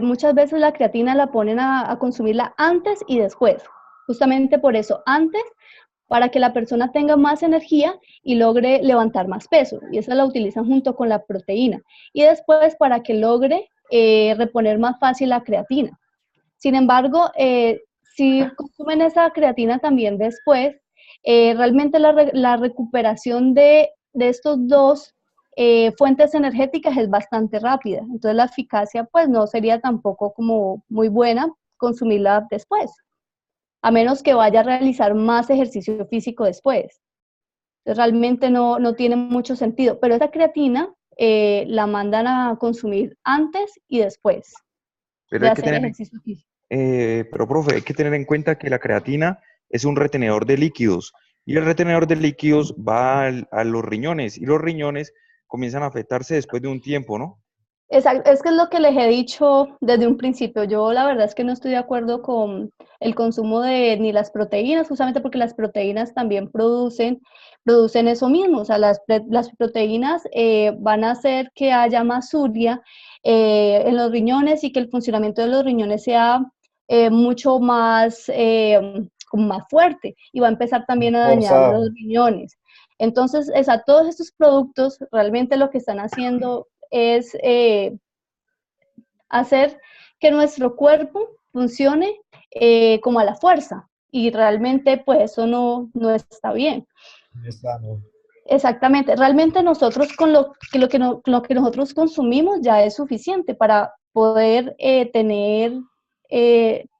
Muchas veces la creatina la ponen a consumirla antes y después. Justamente por eso, antes, para que la persona tenga más energía y logre levantar más peso. Y esa la utilizan junto con la proteína. Y después para que logre reponer más fácil la creatina. Sin embargo, si consumen esa creatina también después, realmente la recuperación de estos dos fuentes energéticas es bastante rápida. Entonces la eficacia pues no sería tampoco como muy buena consumirla después, a menos que vaya a realizar más ejercicio físico después. Entonces, realmente no tiene mucho sentido, pero esa creatina la mandan a consumir antes y después de hacer ejercicio físico. Pero, profe, hay que tener en cuenta que la creatina es un retenedor de líquidos y el retenedor de líquidos va a los riñones y los riñones comienzan a afectarse después de un tiempo, ¿no? Exacto, es que es lo que les he dicho desde un principio. Yo la verdad es que no estoy de acuerdo con el consumo de ni las proteínas, justamente porque las proteínas también producen eso mismo. O sea, las proteínas van a hacer que haya más urea en los riñones y que el funcionamiento de los riñones sea mucho más, como más fuerte, y va a empezar también a dañar los riñones. Entonces, todos estos productos realmente lo que están haciendo es hacer que nuestro cuerpo funcione como a la fuerza, y realmente pues eso no está bien. Exactamente, realmente nosotros con lo que nosotros consumimos ya es suficiente para poder tener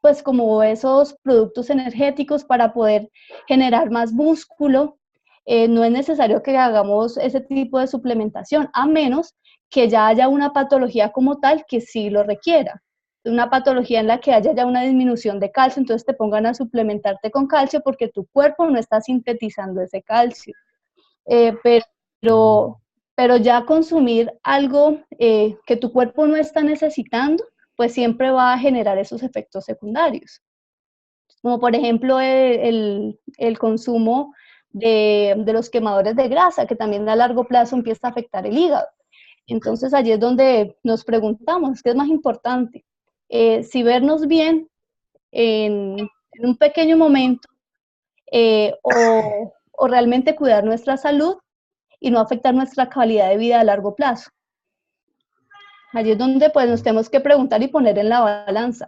pues como esos productos energéticos para poder generar más músculo. No es necesario que hagamos ese tipo de suplementación, a menos que ya haya una patología como tal que sí lo requiera. Una patología en la que haya ya una disminución de calcio, entonces te pongan a suplementarte con calcio porque tu cuerpo no está sintetizando ese calcio. Pero ya consumir algo que tu cuerpo no está necesitando, pues siempre va a generar esos efectos secundarios. Como por ejemplo el consumo de los quemadores de grasa, que también a largo plazo empieza a afectar el hígado. Entonces allí es donde nos preguntamos, ¿qué es más importante? Si vernos bien en en un pequeño momento o realmente cuidar nuestra salud y no afectar nuestra calidad de vida a largo plazo. Allí es donde pues nos tenemos que preguntar y poner en la balanza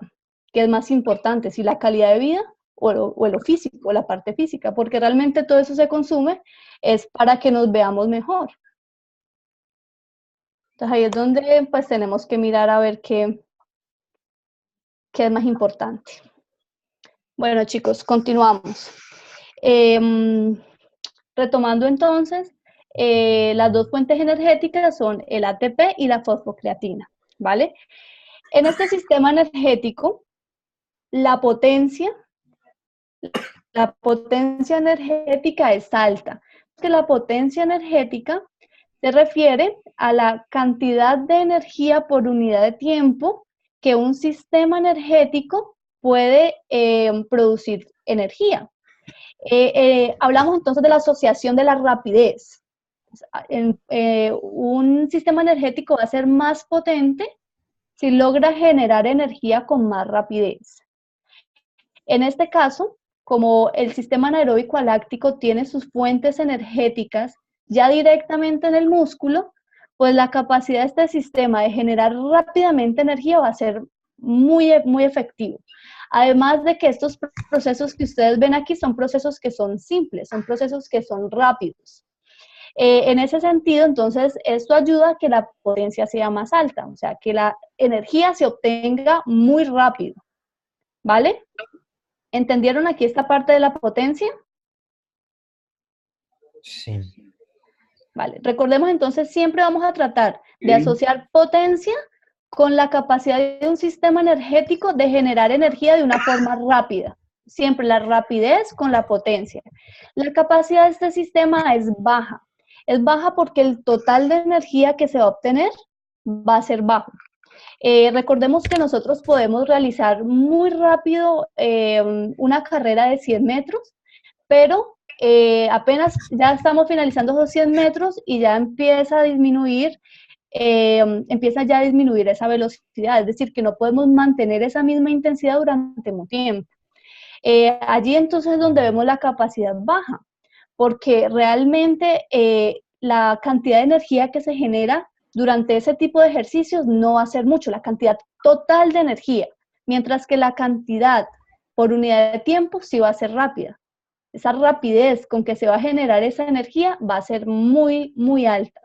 qué es más importante, si la calidad de vida o lo físico, o la parte física, porque realmente todo eso se consume es para que nos veamos mejor. Entonces ahí es donde pues tenemos que mirar a ver qué es más importante. Bueno chicos, continuamos. Retomando entonces, las dos fuentes energéticas son el ATP y la fosfocreatina, ¿vale? En este sistema energético, la potencia energética es alta. Que la potencia energética se refiere a la cantidad de energía por unidad de tiempo que un sistema energético puede producir energía. Hablamos entonces de la asociación de la rapidez. Un sistema energético va a ser más potente si logra generar energía con más rapidez. En este caso, como el sistema anaeróbico aláctico tiene sus fuentes energéticas ya directamente en el músculo, pues la capacidad de este sistema de generar rápidamente energía va a ser muy, muy efectivo. Además de que estos procesos que ustedes ven aquí son procesos que son simples, son procesos que son rápidos. En ese sentido, entonces, esto ayuda a que la potencia sea más alta, o sea, que la energía se obtenga muy rápido, ¿vale? ¿Entendieron aquí esta parte de la potencia? Sí. Vale, recordemos entonces, siempre vamos a tratar de asociar potencia con la capacidad de un sistema energético de generar energía de una forma rápida. Siempre la rapidez con la potencia. La capacidad de este sistema es baja. Es baja porque el total de energía que se va a obtener va a ser bajo. Recordemos que nosotros podemos realizar muy rápido una carrera de 100 metros, pero apenas ya estamos finalizando esos 100 metros y ya empieza a disminuir esa velocidad, es decir, que no podemos mantener esa misma intensidad durante mucho tiempo. Allí entonces es donde vemos la capacidad baja, porque realmente la cantidad de energía que se genera durante ese tipo de ejercicios no va a ser mucho, la cantidad total de energía, mientras que la cantidad por unidad de tiempo sí va a ser rápida. Esa rapidez con que se va a generar esa energía va a ser muy, muy alta.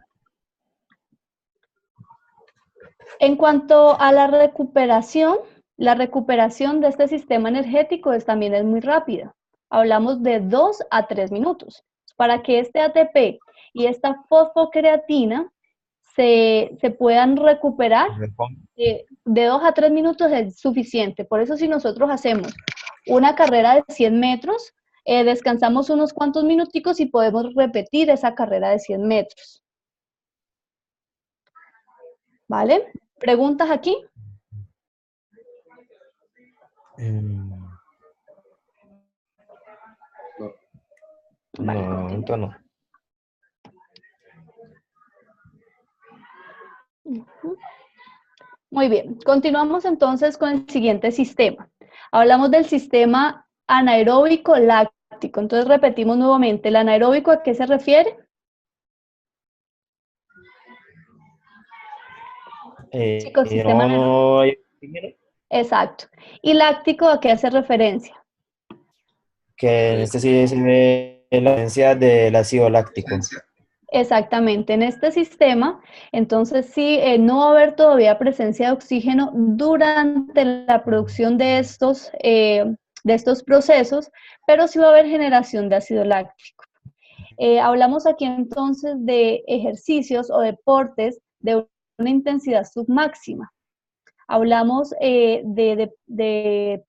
En cuanto a la recuperación de este sistema energético también es muy rápida. Hablamos de 2 a 3 minutos. Para que este ATP y esta fosfocreatina se puedan recuperar, de 2 a 3 minutos es suficiente. Por eso si nosotros hacemos una carrera de 100 metros, descansamos unos cuantos minuticos y podemos repetir esa carrera de 100 metros. ¿Vale? ¿Preguntas aquí? No, no. Muy bien, continuamos entonces con el siguiente sistema. Hablamos del sistema anaeróbico láctico. Entonces repetimos nuevamente, ¿el anaeróbico a qué se refiere? Chicos, sistema anaeróbico. Exacto. ¿Y láctico a qué hace referencia? Que en este sí se ve la presencia del ácido láctico. Exactamente, en este sistema, entonces sí, no va a haber todavía presencia de oxígeno durante la producción de estos procesos, pero sí va a haber generación de ácido láctico. Hablamos aquí entonces de ejercicios o deportes de una intensidad submáxima. Hablamos de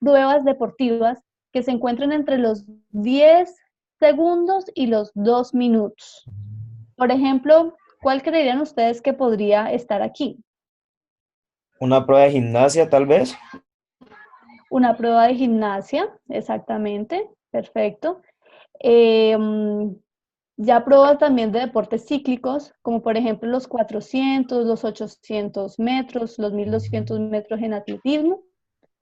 pruebas deportivas que se encuentran entre los 10 segundos y los 2 minutos. Por ejemplo, ¿cuál creerían ustedes que podría estar aquí? Una prueba de gimnasia, tal vez. Una prueba de gimnasia, exactamente, perfecto. Ya pruebas también de deportes cíclicos, como por ejemplo los 400, los 800 metros, los 1200 metros en atletismo.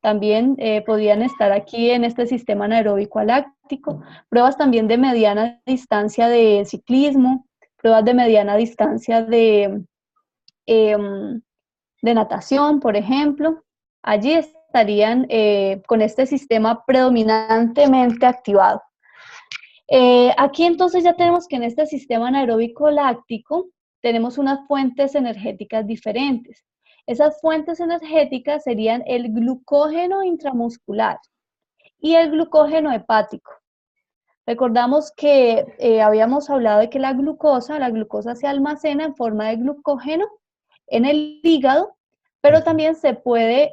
también podrían estar aquí en este sistema anaeróbico láctico, pruebas también de mediana distancia de ciclismo, pruebas de mediana distancia de natación, por ejemplo. Allí estarían con este sistema predominantemente activado. Aquí entonces ya tenemos que en este sistema anaeróbico láctico tenemos unas fuentes energéticas diferentes. Esas fuentes energéticas serían el glucógeno intramuscular y el glucógeno hepático. Recordamos que habíamos hablado de que la glucosa se almacena en forma de glucógeno en el hígado, pero también se puede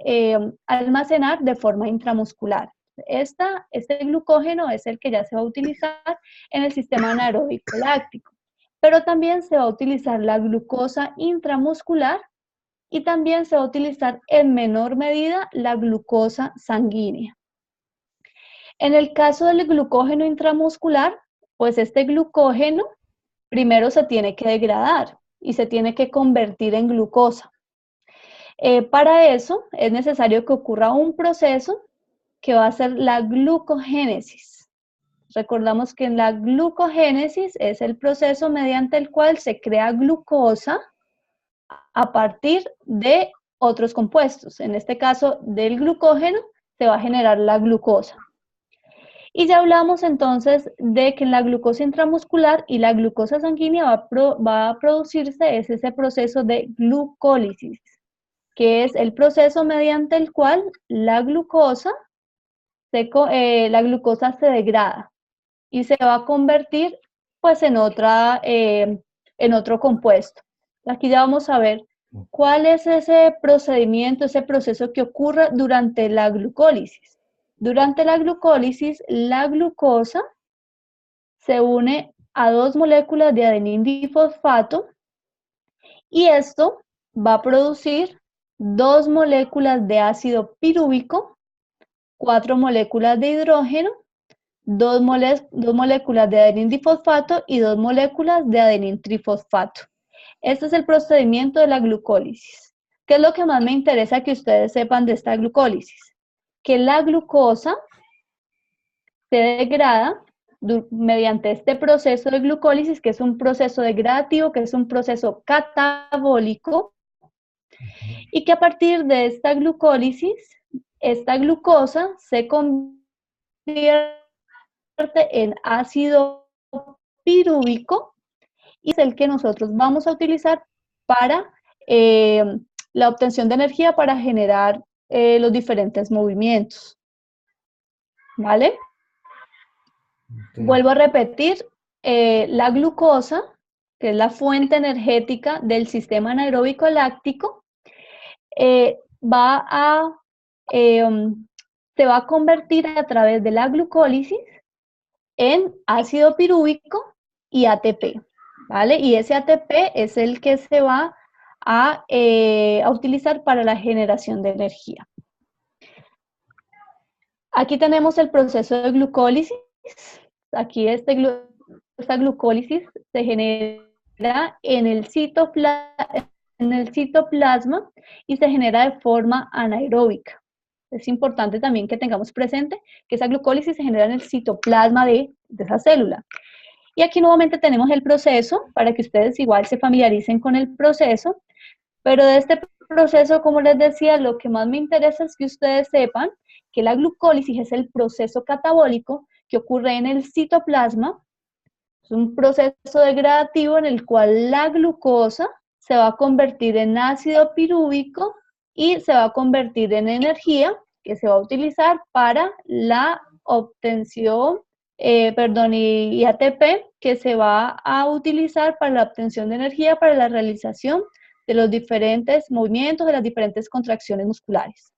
almacenar de forma intramuscular. Este glucógeno es el que ya se va a utilizar en el sistema anaeróbico láctico, pero también se va a utilizar la glucosa intramuscular y también se va a utilizar en menor medida la glucosa sanguínea. En el caso del glucógeno intramuscular, pues este glucógeno primero se tiene que degradar y se tiene que convertir en glucosa. Para eso es necesario que ocurra un proceso que va a ser la glucogénesis. Recordamos que en la glucogénesis es el proceso mediante el cual se crea glucosa a partir de otros compuestos. En este caso, del glucógeno se va a generar la glucosa. Y ya hablamos entonces de que en la glucosa intramuscular y la glucosa sanguínea va a producirse ese proceso de glucólisis, que es el proceso mediante el cual la glucosa se degrada y se va a convertir pues en otro compuesto. Aquí ya vamos a ver cuál es ese procedimiento, ese proceso que ocurre durante la glucólisis. Durante la glucólisis, la glucosa se une a 2 moléculas de adenindifosfato y esto va a producir 2 moléculas de ácido pirúvico, 4 moléculas de hidrógeno, 2 moléculas de adenindifosfato y 2 moléculas de adenintrifosfato. Este es el procedimiento de la glucólisis. ¿Qué es lo que más me interesa que ustedes sepan de esta glucólisis? Que la glucosa se degrada mediante este proceso de glucólisis, que es un proceso degradativo, que es un proceso catabólico, y que a partir de esta glucólisis, esta glucosa se convierte en ácido pirúvico y es el que nosotros vamos a utilizar para la obtención de energía para generar los diferentes movimientos. ¿Vale? Okay. Vuelvo a repetir, la glucosa, que es la fuente energética del sistema anaeróbico láctico, se va a convertir a través de la glucólisis en ácido pirúvico y ATP, ¿vale? Y ese ATP es el que se va a utilizar para la generación de energía. Aquí tenemos el proceso de glucólisis. Aquí esta glucólisis se genera en el citoplasma y se genera de forma anaeróbica. Es importante también que tengamos presente que esa glucólisis se genera en el citoplasma de esa célula. Y aquí nuevamente tenemos el proceso, para que ustedes igual se familiaricen con el proceso, pero de este proceso, como les decía, lo que más me interesa es que ustedes sepan que la glucólisis es el proceso catabólico que ocurre en el citoplasma. Es un proceso degradativo en el cual la glucosa se va a convertir en ácido pirúvico y se va a convertir en energía que se va a utilizar para la obtención, y ATP que se va a utilizar para la obtención de energía para la realización de los diferentes movimientos, de las diferentes contracciones musculares.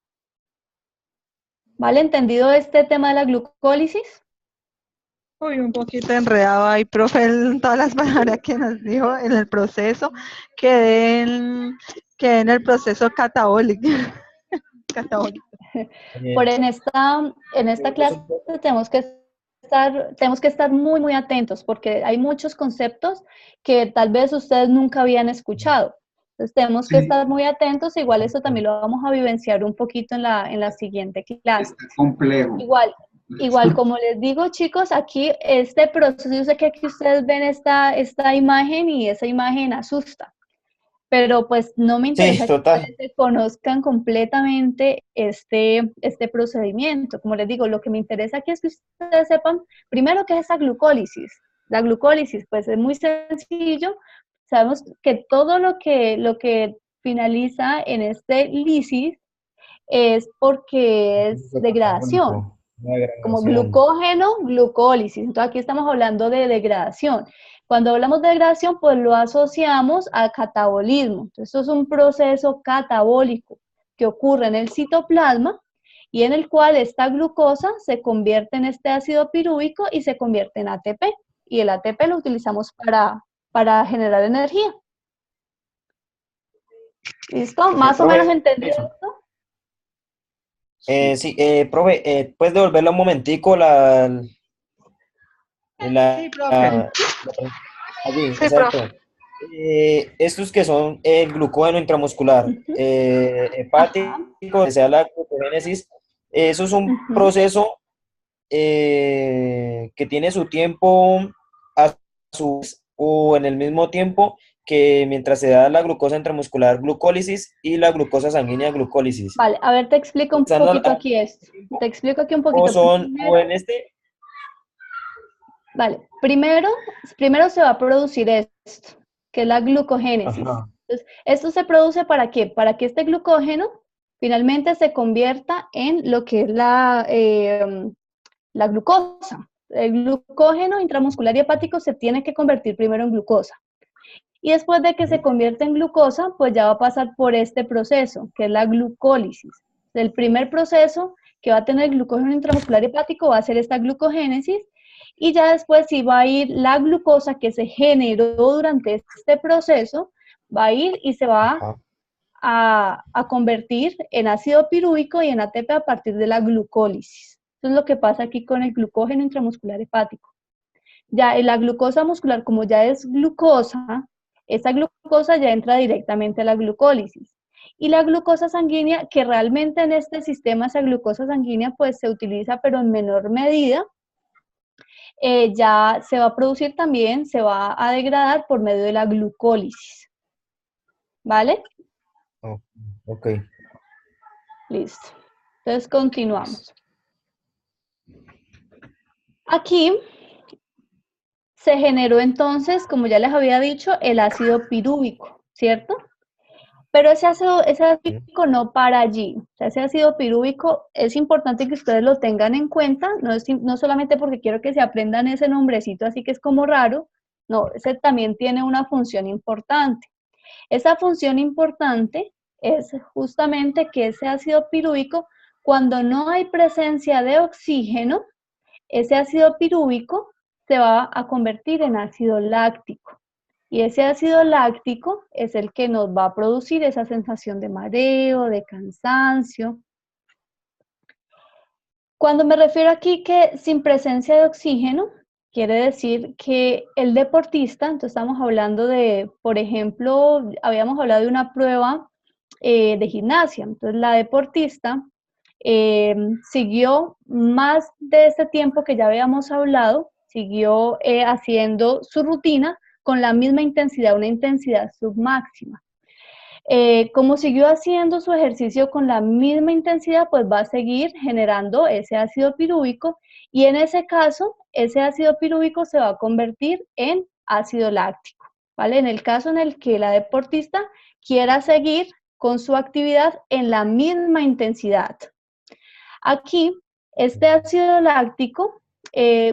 ¿Vale? ¿Entendido este tema de la glucólisis? Uy, un poquito enredado ahí, profe, en todas las palabras que nos dijo en el proceso, quedé en el proceso catabólico. Por en esta clase tenemos que estar muy, muy atentos porque hay muchos conceptos que tal vez ustedes nunca habían escuchado. Entonces tenemos que Sí. estar muy atentos, igual eso también lo vamos a vivenciar un poquito en la siguiente clase. Está complejo. Igual como les digo, chicos, aquí este proceso, yo sé que aquí ustedes ven esta imagen y esa imagen asusta, pero pues no me Sí, interesa que total. ustedes conozcan completamente este procedimiento. Como les digo, lo que me interesa aquí es que ustedes sepan primero qué es esa glucólisis. La glucólisis, pues es muy sencillo. Sabemos que todo lo que finaliza en este lisis es porque es degradación, como Degradación. glucógeno, glucólisis. Entonces aquí estamos hablando de degradación. Cuando hablamos de degradación, pues lo asociamos al catabolismo. Entonces, esto es un proceso catabólico que ocurre en el citoplasma y en el cual esta glucosa se convierte en este ácido pirúvico y se convierte en ATP. Y el ATP lo utilizamos para generar energía. ¿Listo? ¿Más o menos Profe, entendido esto? sí, profe, ¿puedes devolverla un momentico Sí, profe. allí, Sí, profe. exacto. Estos que son el glucógeno intramuscular, Ujú. Ajá. hepático, que sea la glucogénesis, eso es un Ujú. proceso que tiene su tiempo a su vez, o en el mismo tiempo que mientras se da la glucosa intramuscular glucólisis y la glucosa sanguínea glucólisis. Vale, a ver, te explico un ¿Están poquito al aquí esto. tiempo Te explico aquí un o poquito. son o Primero, en este? vale, primero se va a producir esto, que es la glucogénesis. Ajá. Entonces, ¿esto se produce para qué? Para que este glucógeno finalmente se convierta en lo que es la glucosa. El glucógeno intramuscular y hepático se tiene que convertir primero en glucosa. Y después de que se convierte en glucosa, pues ya va a pasar por este proceso, que es la glucólisis. El primer proceso que va a tener glucógeno intramuscular hepático va a ser esta glucogénesis, y ya después sí va a ir la glucosa que se generó durante este proceso, va a ir y se va Ajá. a convertir en ácido pirúvico y en ATP a partir de la glucólisis. Eso es lo que pasa aquí con el glucógeno intramuscular hepático. Ya la glucosa muscular, como ya es glucosa, esa glucosa ya entra directamente a la glucólisis. Y la glucosa sanguínea, que realmente en este sistema esa glucosa sanguínea pues se utiliza pero en menor medida, ya se va a producir también, se va a degradar por medio de la glucólisis. ¿Vale? Oh, ok. Listo. Entonces continuamos. Aquí se generó entonces, como ya les había dicho, el ácido pirúvico, ¿cierto? Pero ese ácido pirúvico no para allí. O sea, ese ácido pirúvico es importante que ustedes lo tengan en cuenta, no solamente porque quiero que se aprendan ese nombrecito, así que es como raro, no, ese también tiene una función importante. Esa función importante es justamente que ese ácido pirúvico, cuando no hay presencia de oxígeno, ese ácido pirúvico se va a convertir en ácido láctico. Y ese ácido láctico es el que nos va a producir esa sensación de mareo, de cansancio. Cuando me refiero aquí que sin presencia de oxígeno, quiere decir que el deportista, entonces estamos hablando de, por ejemplo, habíamos hablado de una prueba de gimnasia, entonces la deportista siguió más de ese tiempo que ya habíamos hablado, siguió haciendo su rutina con la misma intensidad, una intensidad submáxima. Como siguió haciendo su ejercicio con la misma intensidad, pues va a seguir generando ese ácido pirúvico y en ese caso, ese ácido pirúvico se va a convertir en ácido láctico, ¿vale? En el caso en el que la deportista quiera seguir con su actividad en la misma intensidad. Aquí, este ácido láctico,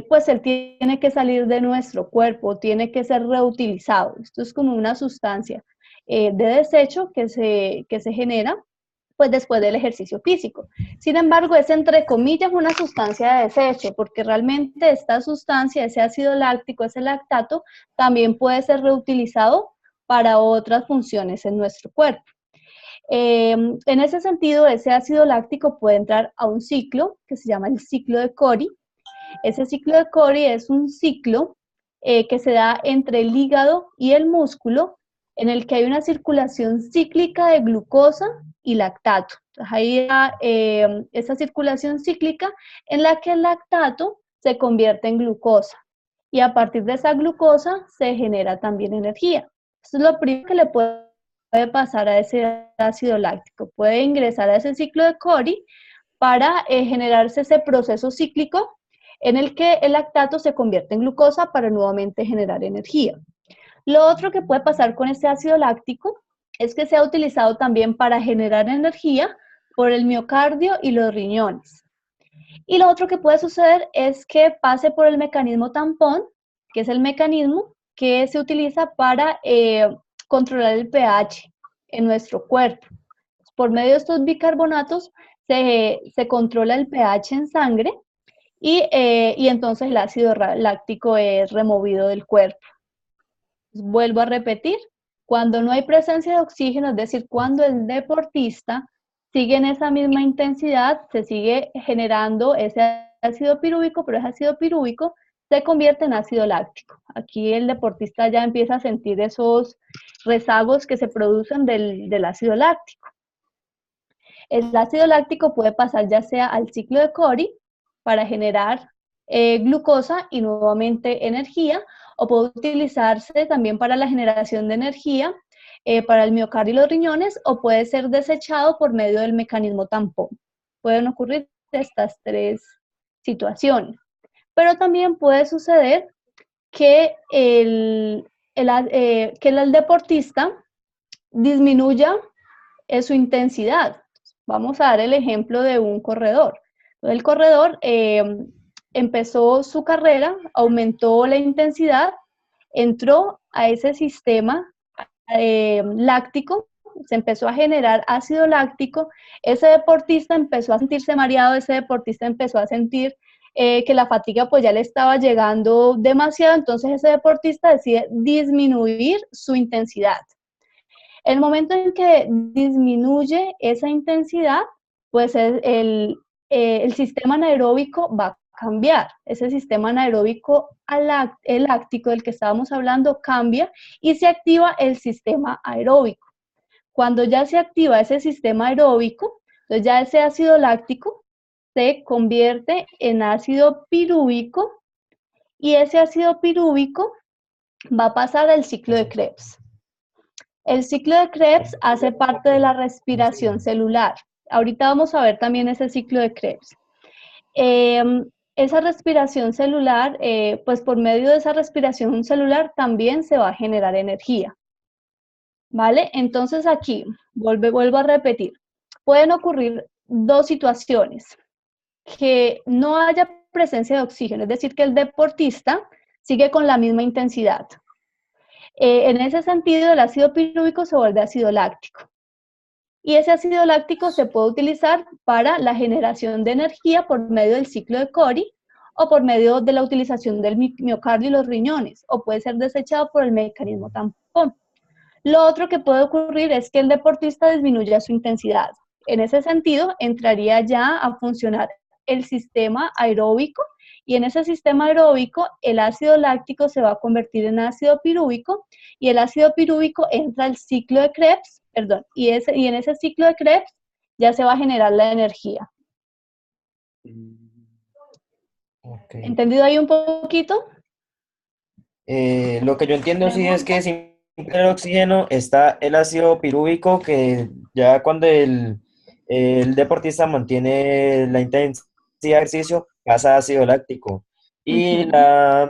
pues él tiene que salir de nuestro cuerpo, tiene que ser reutilizado. Esto es como una sustancia de desecho que se genera pues después del ejercicio físico. Sin embargo, es entre comillas una sustancia de desecho, porque realmente esta sustancia, ese ácido láctico, ese lactato, también puede ser reutilizado para otras funciones en nuestro cuerpo. En ese sentido, ese ácido láctico puede entrar a un ciclo que se llama el ciclo de Cori. Ese ciclo de Cori es un ciclo que se da entre el hígado y el músculo, en el que hay una circulación cíclica de glucosa y lactato. Entonces, hay esa circulación cíclica en la que el lactato se convierte en glucosa y a partir de esa glucosa se genera también energía. Esto es lo primero que le puede pasar a ese ácido láctico. Puede ingresar a ese ciclo de Cori para generarse ese proceso cíclico en el que el lactato se convierte en glucosa para nuevamente generar energía. Lo otro que puede pasar con este ácido láctico es que se ha utilizado también para generar energía por el miocardio y los riñones. Y lo otro que puede suceder es que pase por el mecanismo tampón, que es el mecanismo que se utiliza para controlar el pH en nuestro cuerpo. Por medio de estos bicarbonatos se controla el pH en sangre y entonces el ácido láctico es removido del cuerpo. Vuelvo a repetir, cuando no hay presencia de oxígeno, es decir, cuando el deportista sigue en esa misma intensidad, se sigue generando ese ácido pirúvico, pero ese ácido pirúvico se convierte en ácido láctico. Aquí el deportista ya empieza a sentir esos rezagos que se producen del ácido láctico. El ácido láctico puede pasar ya sea al ciclo de Cori para generar glucosa y nuevamente energía, o puede utilizarse también para la generación de energía para el miocardio y los riñones, o puede ser desechado por medio del mecanismo tampón. Pueden ocurrir estas tres situaciones. Pero también puede suceder que el deportista disminuya su intensidad. Vamos a dar el ejemplo de un corredor. El corredor empezó su carrera, aumentó la intensidad, entró a ese sistema láctico, se empezó a generar ácido láctico, ese deportista empezó a sentirse mareado, ese deportista empezó a sentir que la fatiga pues ya le estaba llegando demasiado, entonces ese deportista decide disminuir su intensidad. El momento en que disminuye esa intensidad, pues el sistema anaeróbico va a cambiar. Ese sistema anaeróbico láctico del que estábamos hablando cambia y se activa el sistema aeróbico. Cuando ya se activa ese sistema aeróbico, entonces ya ese ácido láctico se convierte en ácido pirúvico y ese ácido pirúvico va a pasar al ciclo de Krebs. El ciclo de Krebs hace parte de la respiración celular. Ahorita vamos a ver también ese ciclo de Krebs. Esa respiración celular, pues por medio de esa respiración celular también se va a generar energía. ¿Vale? Entonces aquí, vuelvo a repetir, pueden ocurrir dos situaciones. Que no haya presencia de oxígeno, es decir, que el deportista sigue con la misma intensidad. En ese sentido, el ácido pirúvico se vuelve ácido láctico. Y ese ácido láctico se puede utilizar para la generación de energía por medio del ciclo de Cori o por medio de la utilización del miocardio y los riñones, o puede ser desechado por el mecanismo tampón. Lo otro que puede ocurrir es que el deportista disminuya su intensidad. En ese sentido, entraría ya a funcionar el sistema aeróbico, y en ese sistema aeróbico el ácido láctico se va a convertir en ácido pirúvico y el ácido pirúvico entra al ciclo de Krebs, y en ese ciclo de Krebs ya se va a generar la energía. Okay. ¿Entendido ahí un poquito? Lo que yo entiendo sí es que sin el oxígeno está el ácido pirúvico, que ya cuando el deportista mantiene la intensidad de ejercicio pasa a ácido láctico, y la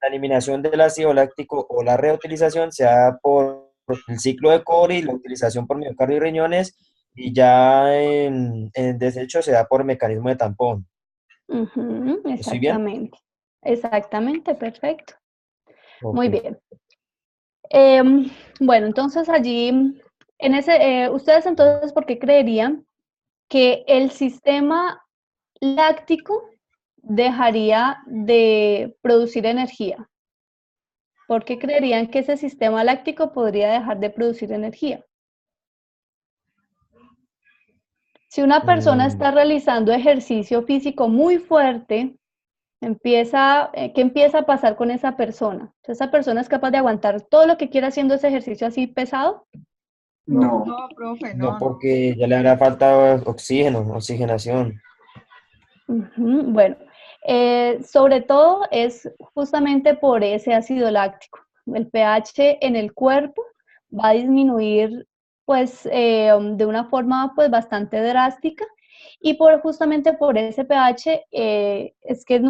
eliminación del ácido láctico o la reutilización se da por el ciclo de Cori, la utilización por miocardio y riñones, y ya en desecho se da por mecanismo de tampón. ¿Estoy bien? Exactamente. Exactamente, perfecto. Okay. Muy bien. Bueno, entonces allí, ustedes entonces, ¿por qué creerían que el sistema láctico dejaría de producir energía? ¿Por qué creerían que ese sistema láctico podría dejar de producir energía? Si una persona está realizando ejercicio físico muy fuerte ¿Qué empieza a pasar con esa persona? ¿Esa persona es capaz de aguantar todo lo que quiera haciendo ese ejercicio así pesado? No. No, profe, No, no. porque ya le hará falta oxígeno, oxigenación. Bueno, sobre todo es justamente por ese ácido láctico. El pH en el cuerpo va a disminuir pues de una forma pues bastante drástica y justamente por ese pH es que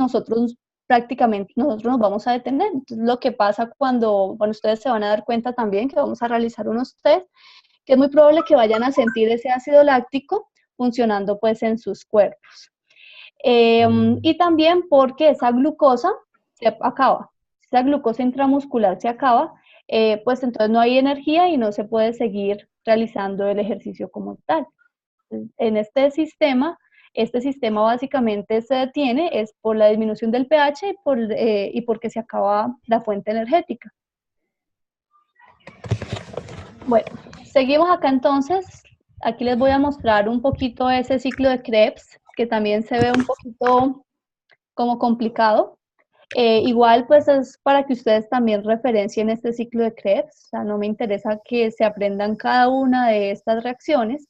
prácticamente nosotros nos vamos a detener. Entonces, lo que pasa cuando ustedes se van a dar cuenta también que vamos a realizar unos test, que es muy probable que vayan a sentir ese ácido láctico funcionando pues en sus cuerpos. Y también porque esa glucosa se acaba, esa glucosa intramuscular se acaba, pues entonces no hay energía y no se puede seguir realizando el ejercicio como tal. En este sistema básicamente se detiene es por la disminución del pH y porque se acaba la fuente energética. Bueno, seguimos acá entonces. Aquí les voy a mostrar un poquito ese ciclo de Krebs, que también se ve un poquito como complicado. Igual, pues es para que ustedes también referencien este ciclo de Krebs. O sea, no me interesa que se aprendan cada una de estas reacciones,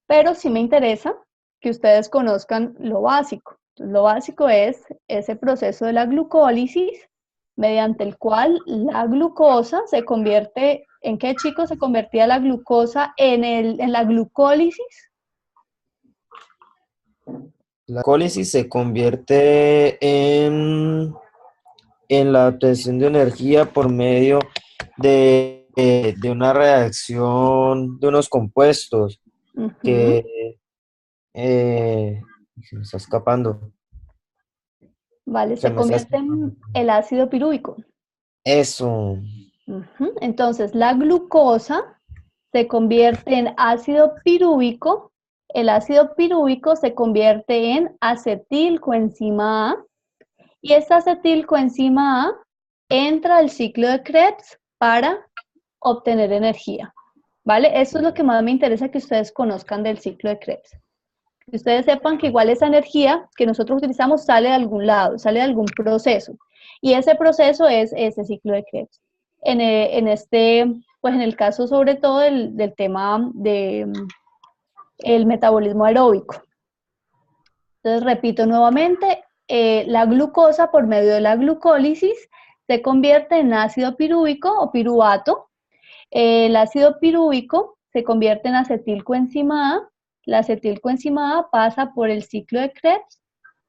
pero sí me interesa que ustedes conozcan lo básico. Entonces, lo básico es ese proceso de la glucólisis, mediante el cual la glucosa se convierte, ¿en qué, chicos, se convertía la glucosa en la glucólisis? La glucólisis se convierte en la obtención de energía por medio de una reacción de unos compuestos que se me está escapando. Vale, se convierte en el ácido pirúvico. Eso. Entonces, la glucosa se convierte en ácido pirúvico. El ácido pirúvico se convierte en acetilcoenzima A. Y esta acetilcoenzima A entra al ciclo de Krebs para obtener energía. ¿Vale? Eso es lo que más me interesa que ustedes conozcan del ciclo de Krebs. Que ustedes sepan que igual esa energía que nosotros utilizamos sale de algún lado, sale de algún proceso. Y ese proceso es ese ciclo de Krebs. Pues en el caso sobre todo del tema de el metabolismo aeróbico. Entonces, repito nuevamente, la glucosa por medio de la glucólisis se convierte en ácido pirúvico o piruvato. El ácido pirúvico se convierte en acetilcoenzima A. La acetilcoenzima A pasa por el ciclo de Krebs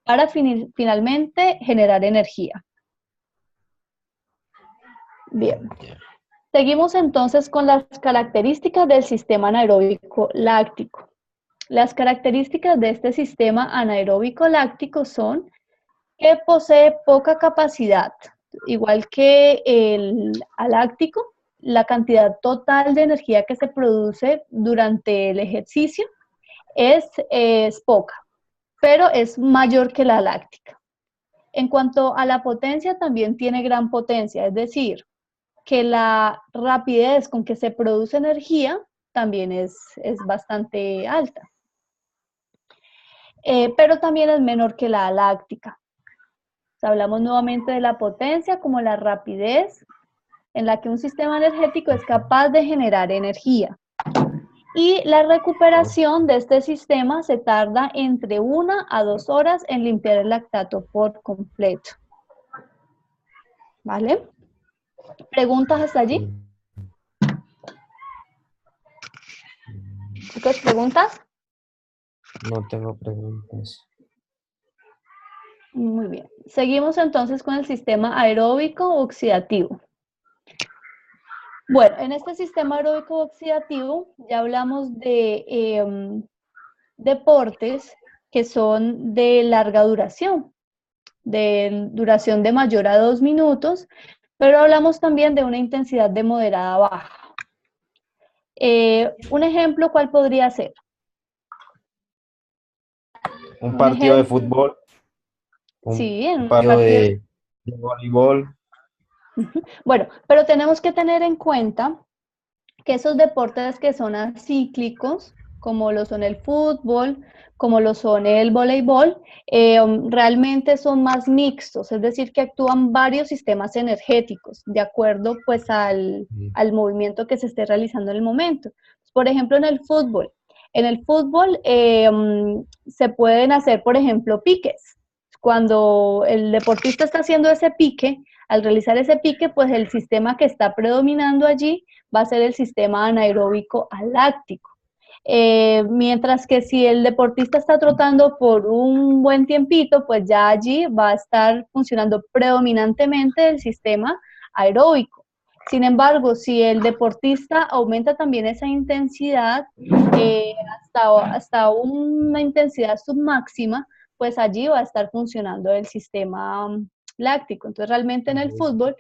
para finalmente generar energía. Bien. Seguimos entonces con las características del sistema anaeróbico láctico. Las características de este sistema anaeróbico láctico son que posee poca capacidad, igual que el aláctico. La cantidad total de energía que se produce durante el ejercicio es poca, pero es mayor que la láctica. En cuanto a la potencia, también tiene gran potencia, es decir, que la rapidez con que se produce energía también es bastante alta. Pero también es menor que la láctica. Hablamos nuevamente de la potencia como la rapidez en la que un sistema energético es capaz de generar energía. Y la recuperación de este sistema se tarda entre 1 a 2 horas en limpiar el lactato por completo. ¿Vale? ¿Preguntas hasta allí? Chicos, ¿preguntas? No tengo preguntas. Muy bien. Seguimos entonces con el sistema aeróbico oxidativo. Bueno, en este sistema aeróbico oxidativo ya hablamos de deportes que son de larga duración, de duración de mayor a 2 minutos, pero hablamos también de una intensidad de moderada a baja. Un ejemplo, ¿cuál podría ser? Un partido de fútbol. Sí, en un partido de voleibol. Bueno, pero tenemos que tener en cuenta que esos deportes que son acíclicos como lo son el fútbol, como lo son el voleibol, realmente son más mixtos, es decir, que actúan varios sistemas energéticos de acuerdo pues al movimiento que se esté realizando en el momento. Por ejemplo, en el fútbol se pueden hacer, por ejemplo, piques. Cuando el deportista está haciendo ese pique, al realizar ese pique, pues el sistema que está predominando allí va a ser el sistema anaeróbico aláctico. Mientras que si el deportista está trotando por un buen tiempito, pues ya allí va a estar funcionando predominantemente el sistema aeróbico. Sin embargo, si el deportista aumenta también esa intensidad hasta una intensidad submáxima, pues allí va a estar funcionando el sistema láctico. Entonces, realmente en el fútbol,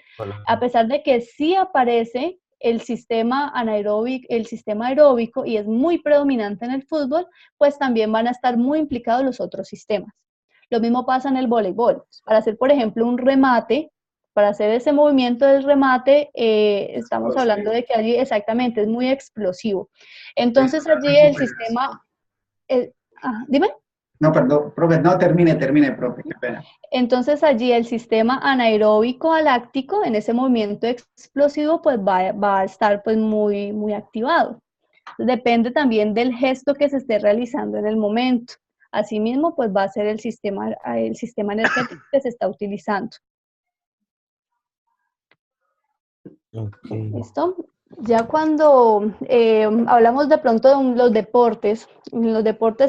a pesar de que sí aparece el sistema aeróbico y es muy predominante en el fútbol, pues también van a estar muy implicados los otros sistemas. Lo mismo pasa en el voleibol. Para hacer, por ejemplo, un remate, para hacer ese movimiento del remate, estamos hablando de que allí exactamente es muy explosivo. Entonces allí el sistema... dime. No, perdón, profe, no, termine, profe, qué pena. Entonces allí el sistema anaeróbico aláctico, en ese movimiento explosivo, pues va a estar pues muy, muy activado. Depende también del gesto que se esté realizando en el momento. Asimismo, pues va a ser el sistema energético que se está utilizando. Okay. ¿Listo? Ya cuando hablamos de pronto de los deportes,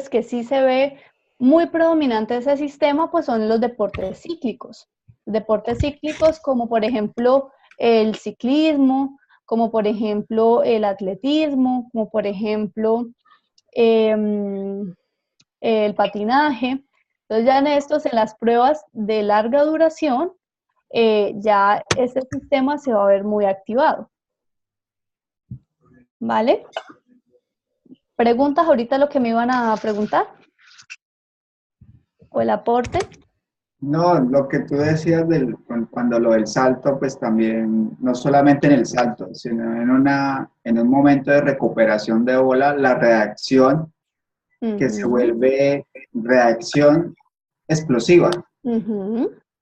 que sí se ve muy predominante ese sistema, pues son los deportes cíclicos. Deportes cíclicos como por ejemplo el ciclismo, como por ejemplo el atletismo, como por ejemplo el patinaje. Entonces ya en estos, en las pruebas de larga duración, ya ese sistema se va a ver muy activado. ¿Vale? ¿Preguntas ahorita lo que me iban a preguntar? ¿O el aporte? No, lo que tú decías cuando lo del salto, pues también, no solamente en el salto, sino en un momento de recuperación de bola, la reacción que se vuelve reacción explosiva.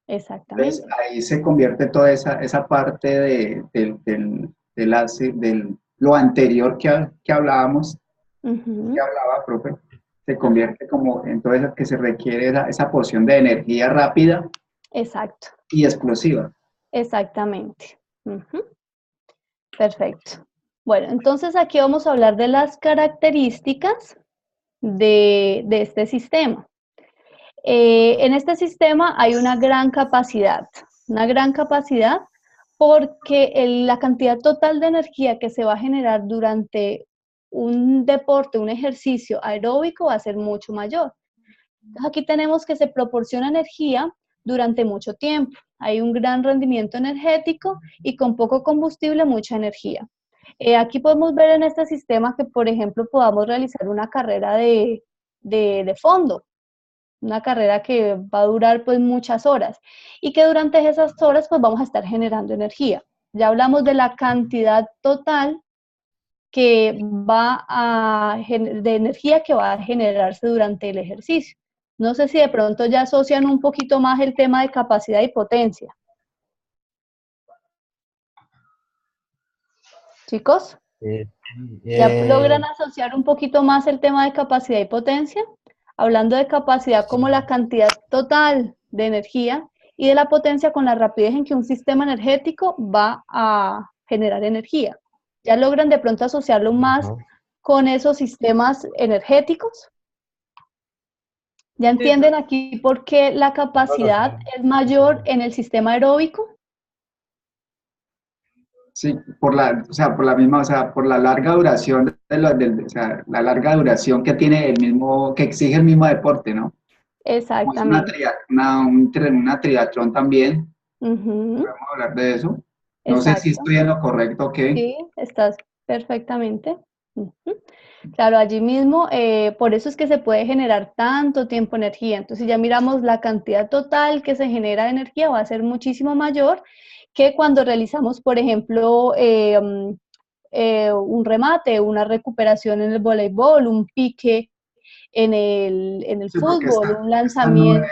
Exactamente. Entonces ahí se convierte toda esa parte de lo anterior que hablábamos, que hablaba, profe, se convierte como en todo eso que se requiere esa porción de energía rápida. Exacto. Y explosiva. Exactamente. Perfecto. Bueno, entonces aquí vamos a hablar de las características de este sistema. En este sistema hay una gran capacidad porque la cantidad total de energía que se va a generar durante un deporte, un ejercicio aeróbico va a ser mucho mayor. Entonces aquí tenemos que se proporciona energía durante mucho tiempo. Hay un gran rendimiento energético y con poco combustible, mucha energía. Aquí podemos ver en este sistema que, por ejemplo, podamos realizar una carrera de fondo, una carrera que va a durar pues muchas horas y que durante esas horas pues vamos a estar generando energía. Ya hablamos de la cantidad total que de energía que va a generarse durante el ejercicio. No sé si de pronto ya asocian un poquito más el tema de capacidad y potencia. Chicos, ¿ya logran asociar un poquito más el tema de capacidad y potencia? Hablando de capacidad como la cantidad total de energía y de la potencia con la rapidez en que un sistema energético va a generar energía. ¿Ya logran de pronto asociarlo más con esos sistemas energéticos? ¿Ya entienden aquí por qué la capacidad es mayor en el sistema aeróbico? Sí, por la larga duración la larga duración que tiene que exige el mismo deporte, ¿no? Exactamente. Una triatlón también. Podemos hablar de eso. No sé si estoy en lo correcto o qué. Sí, estás perfectamente. Claro, allí mismo, por eso es que se puede generar tanto tiempo energía. Entonces ya miramos la cantidad total que se genera de energía va a ser muchísimo mayor que cuando realizamos, por ejemplo, un remate, una recuperación en el voleibol, un pique en el Sí, porque fútbol, un esta lanzamiento.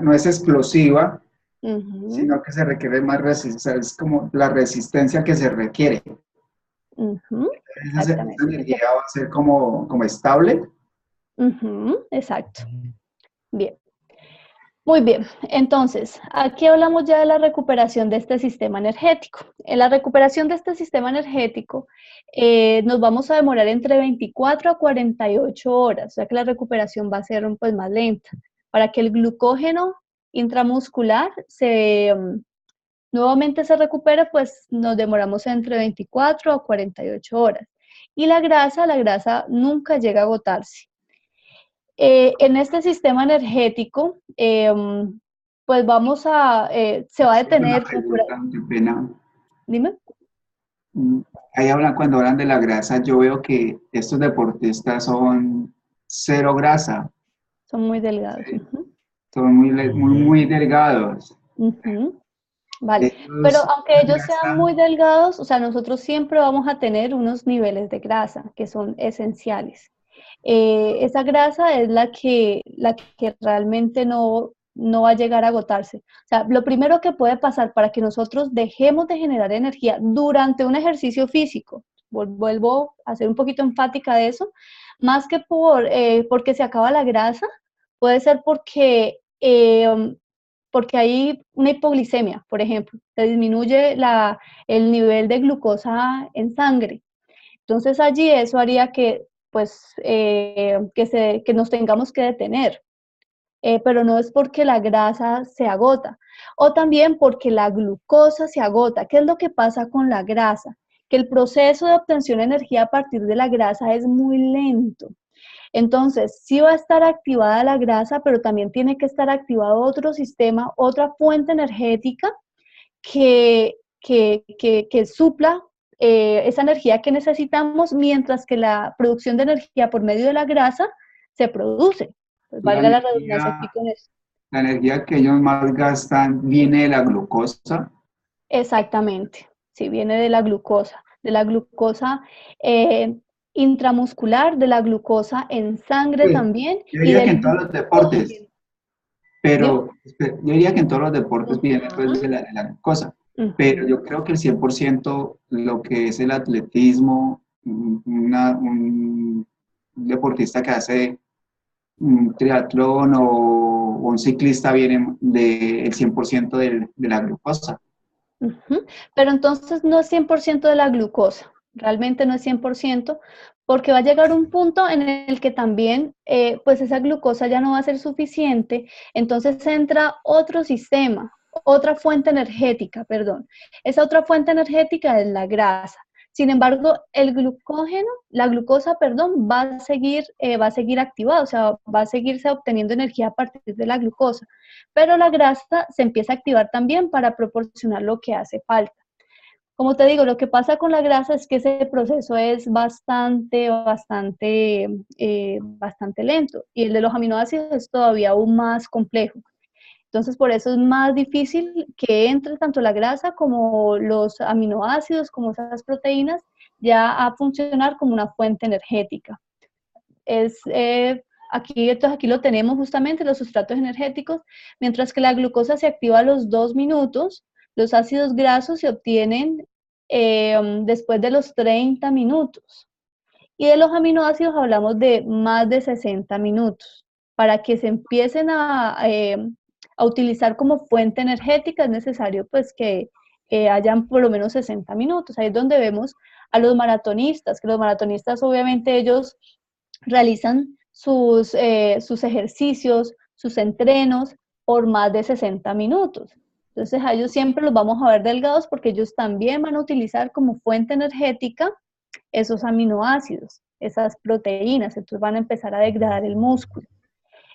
no es explosiva, Ujú, sino que se requiere más resistencia, es como la resistencia que se requiere. ujú, Esa exactamente. energía va a ser como estable. Ujú, exacto. Bien. Muy bien, entonces, aquí hablamos ya de la recuperación de este sistema energético. En la recuperación de este sistema energético nos vamos a demorar entre 24 a 48 horas, o sea que la recuperación va a ser pues, más lenta. Para que el glucógeno intramuscular nuevamente se recupere, pues nos demoramos entre 24 a 48 horas. Y la grasa nunca llega a agotarse. En este sistema energético, pues se va a Una detener. pregunta, qué pena. Dime. Mm, Ahí hablan, cuando hablan de la grasa, yo veo que estos deportistas son cero grasa, Son muy delgados. ¿sí? Son muy delgados. Vale, pero Ellos, aunque la ellos sean muy grasa, delgados, o sea, nosotros siempre vamos a tener unos niveles de grasa que son esenciales. Esa grasa es la que realmente no va a llegar a agotarse. O sea, lo primero que puede pasar para que nosotros dejemos de generar energía durante un ejercicio físico, vuelvo a ser un poquito enfática de eso, más que porque se acaba la grasa, puede ser porque hay una hipoglicemia, por ejemplo, se disminuye el nivel de glucosa en sangre. Entonces allí eso haría que, pues, que nos tengamos que detener, pero no es porque la grasa se agota, o también porque la glucosa se agota. ¿Qué es lo que pasa con la grasa? Que el proceso de obtención de energía a partir de la grasa es muy lento. Entonces, sí va a estar activada la grasa, pero también tiene que estar activado otro sistema, otra fuente energética que supla esa energía que necesitamos, mientras que la producción de energía por medio de la grasa se produce. Pues la valga la redundancia aquí energía, con eso. la energía que ellos más gastan viene de la glucosa. Exactamente, sí, viene de la glucosa eh, intramuscular, de la glucosa en sangre Pues, también yo y diría que del en todos los deportes, glucógeno. Dime. pero yo diría que en todos los deportes viene pues, Ujú, de la glucosa. Pero ujú. yo creo que el 100% lo que es el atletismo, un deportista que hace un triatlón o un ciclista viene del 100% de la glucosa. Ujú. Pero entonces no es 100% de la glucosa, realmente no es 100%, porque va a llegar un punto en el que también, pues esa glucosa ya no va a ser suficiente, entonces entra otro sistema, otra fuente energética, perdón. Esa otra fuente energética es la grasa. Sin embargo, el glucógeno, la glucosa, perdón, va a seguir activada, o sea, va a seguirse obteniendo energía a partir de la glucosa, pero la grasa se empieza a activar también para proporcionar lo que hace falta. Como te digo, lo que pasa con la grasa es que ese proceso es bastante lento, y el de los aminoácidos es todavía aún más complejo. Entonces, por eso es más difícil que entre tanto la grasa como los aminoácidos, como esas proteínas, ya a funcionar como una fuente energética. Entonces aquí lo tenemos justamente, los sustratos energéticos. Mientras que la glucosa se activa a los 2 minutos, los ácidos grasos se obtienen después de los 30 minutos. Y de los aminoácidos hablamos de más de 60 minutos. Para que se empiecen a utilizar como fuente energética es necesario pues que hayan por lo menos 60 minutos. Ahí es donde vemos a los maratonistas, que los maratonistas obviamente ellos realizan sus ejercicios, sus entrenos por más de 60 minutos. Entonces a ellos siempre los vamos a ver delgados porque ellos también van a utilizar como fuente energética esos aminoácidos, esas proteínas, entonces van a empezar a degradar el músculo.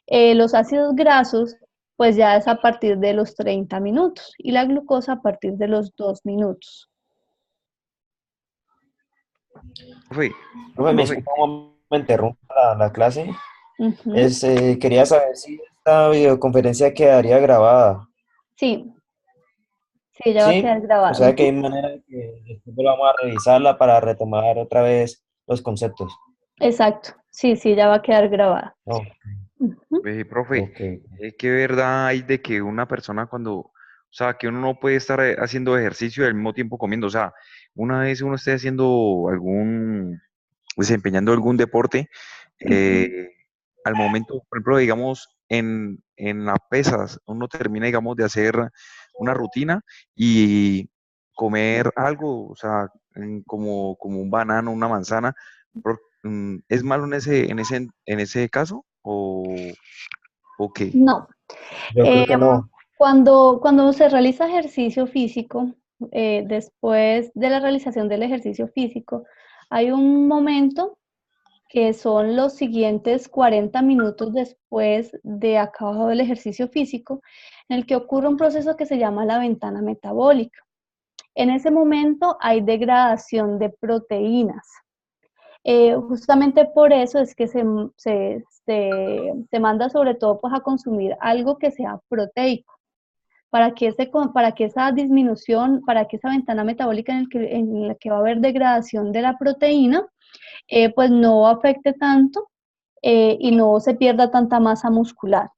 Los ácidos grasos, pues ya es a partir de los 30 minutos y la glucosa a partir de los 2 minutos. Profe, Profe, me profe, disculpa me interrumpa la clase. Ujú. Quería saber si esta videoconferencia quedaría grabada. Sí, Sí, ya va a ¿Sí? quedar O grabado. sea que hay manera de que después vamos a revisarla para retomar otra vez los conceptos. Exacto. Sí, sí, ya va a quedar grabada. Oh, Ujú. Profe, ok. ¿qué verdad hay de que una persona o sea, que uno no puede estar haciendo ejercicio y al mismo tiempo comiendo? O sea, una vez uno esté desempeñando algún deporte, Ujú. eh, al momento, por ejemplo, digamos, en las pesas, uno termina, digamos, de hacer una rutina y comer algo, o sea, como un banano, una manzana, ¿es malo en ese caso o qué? No. Yo creo que no. Cuando se realiza ejercicio físico, después de la realización del ejercicio físico, hay un momento que son los siguientes 40 minutos después de acabado el ejercicio físico, en el que ocurre un proceso que se llama la ventana metabólica. En ese momento hay degradación de proteínas. Justamente por eso es que se manda sobre todo pues, a consumir algo que sea proteico, para que esa disminución, para que esa ventana metabólica en la que va a haber degradación de la proteína, pues no afecte tanto y no se pierda tanta masa muscular.